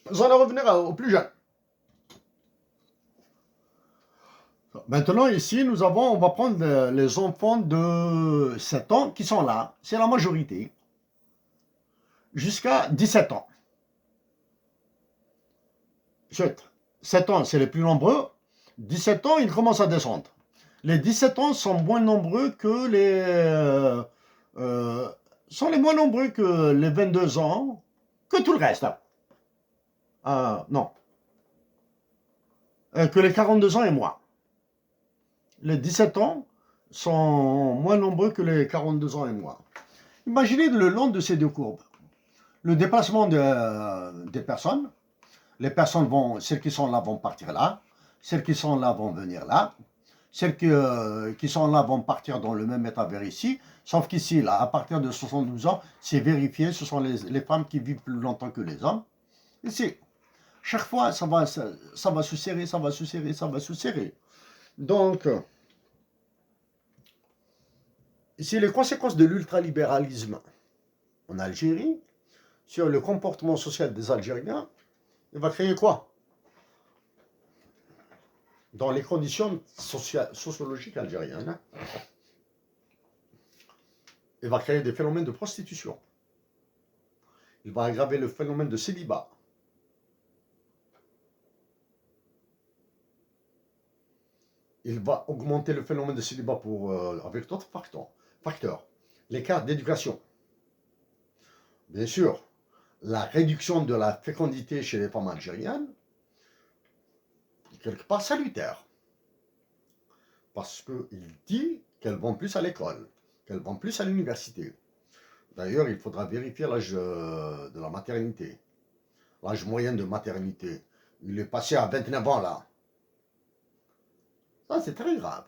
nous allons revenir au plus jeune. Maintenant, ici, on va prendre les enfants de 7 ans qui sont là. C'est la majorité. Jusqu'à 17 ans. 7 ans, c'est les plus nombreux. 17 ans, ils commencent à descendre. Les 17 ans sont moins nombreux que moins nombreux que les 22 ans, que tout le reste. Non. Que les 42 ans et moins. Les 17 ans sont moins nombreux que les 42 ans et moins. Imaginez le long de ces deux courbes. Le déplacement des personnes. Les personnes celles qui sont là vont partir là. Celles qui sont là vont venir là. Celles qui sont là vont partir dans le même état vers ici. Sauf qu'ici, là, à partir de 72 ans, c'est vérifié. Ce sont les femmes qui vivent plus longtemps que les hommes. Ici, chaque fois, ça va se serrer, ça va se serrer, ça va se serrer. Donc, ici, les conséquences de l'ultralibéralisme en Algérie, sur le comportement social des Algériens, il va créer quoi? Dans les conditions sociologiques algériennes, il va créer des phénomènes de prostitution. Il va aggraver le phénomène de célibat. Il va augmenter le phénomène de célibat avec d'autres facteurs. L'écart d'éducation. Bien sûr, la réduction de la fécondité chez les femmes algériennes, quelque part salutaire. Parce qu'il dit qu'elles vont plus à l'école, qu'elles vont plus à l'université. D'ailleurs, il faudra vérifier l'âge de la maternité. L'âge moyen de maternité. Il est passé à 29 ans là. Ça, c'est très grave.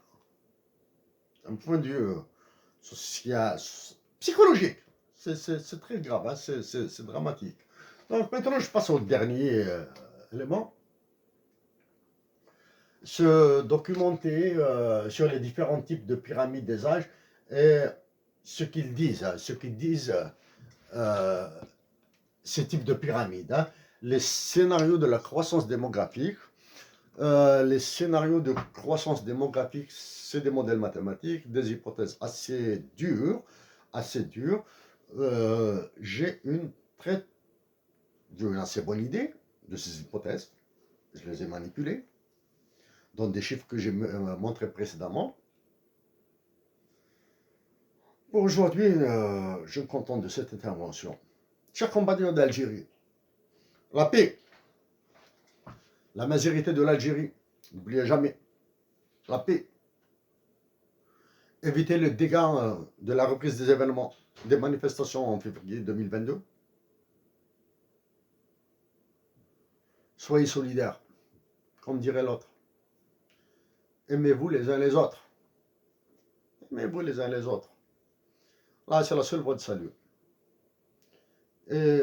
D'un point de vue psychologique. C'est très grave, hein? C'est dramatique. Donc maintenant, je passe au dernier élément. Se documenter sur les différents types de pyramides des âges et ce qu'ils disent, euh, ces types de pyramides, hein. Les scénarios de la croissance démographique. Les scénarios de croissance démographique, c'est des modèles mathématiques, des hypothèses assez dures, assez dures. J'ai une assez bonne idée de ces hypothèses. Je les ai manipulées dans des chiffres que j'ai montrés précédemment. Pour aujourd'hui, je me contente de cette intervention. Chers compatriotes d'Algérie, la paix, la majorité de l'Algérie, n'oubliez jamais, la paix. Éviter le dégât de la reprise des événements, des manifestations en février 2022. Soyez solidaires, comme dirait l'autre. Aimez-vous les uns les autres. Aimez-vous les uns les autres. Là, c'est la seule voie de salut. Et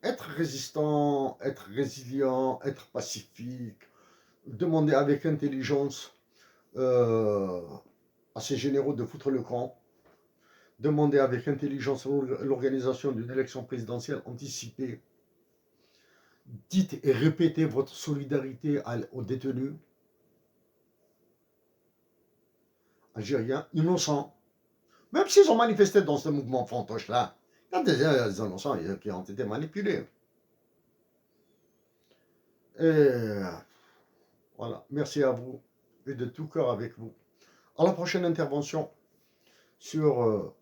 être résistant, être résilient, être pacifique, demander avec intelligence à ces généraux de foutre le camp, demander avec intelligence l'organisation d'une élection présidentielle anticipée. Dites et répétez votre solidarité aux détenus algériens innocents. Même s'ils ont manifesté dans ce mouvement fantoche-là, il y a des innocents qui ont été manipulés. Et voilà, merci à vous et de tout cœur avec vous. À la prochaine intervention sur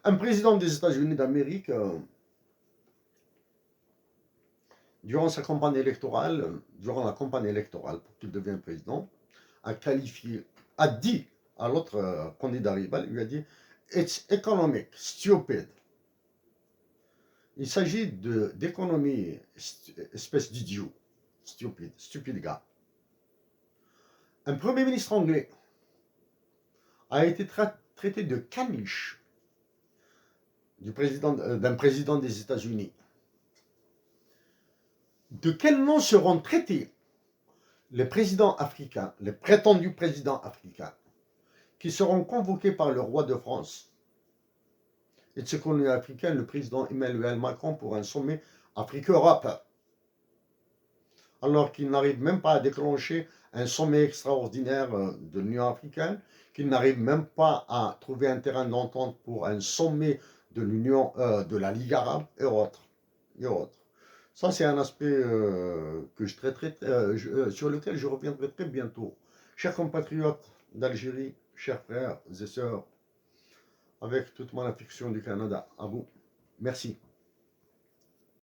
un président des États-Unis d'Amérique durant sa campagne électorale, durant la campagne électorale pour qu'il devienne président, a qualifié, a dit à l'autre candidat rival, il lui a dit It's economic, stupid. Il s'agit d'économie, espèce d'idiot, stupide gars. Un premier ministre anglais a été traité de caniche d'un président des États-Unis. De quel nom seront traités les présidents africains, les prétendus présidents africains, qui seront convoqués par le roi de France et de ce qu'on est africain, le président Emmanuel Macron, pour un sommet Afrique-Europe, alors qu'il n'arrive même pas à déclencher un sommet extraordinaire de l'Union africaine, qu'il n'arrive même pas à trouver un terrain d'entente pour un sommet de l'Union, de la Ligue arabe et autres. Ça, c'est un aspect que je traiterai, sur lequel je reviendrai très bientôt. Chers compatriotes d'Algérie, chers frères et sœurs, avec toute mon affection du Canada, à vous, merci.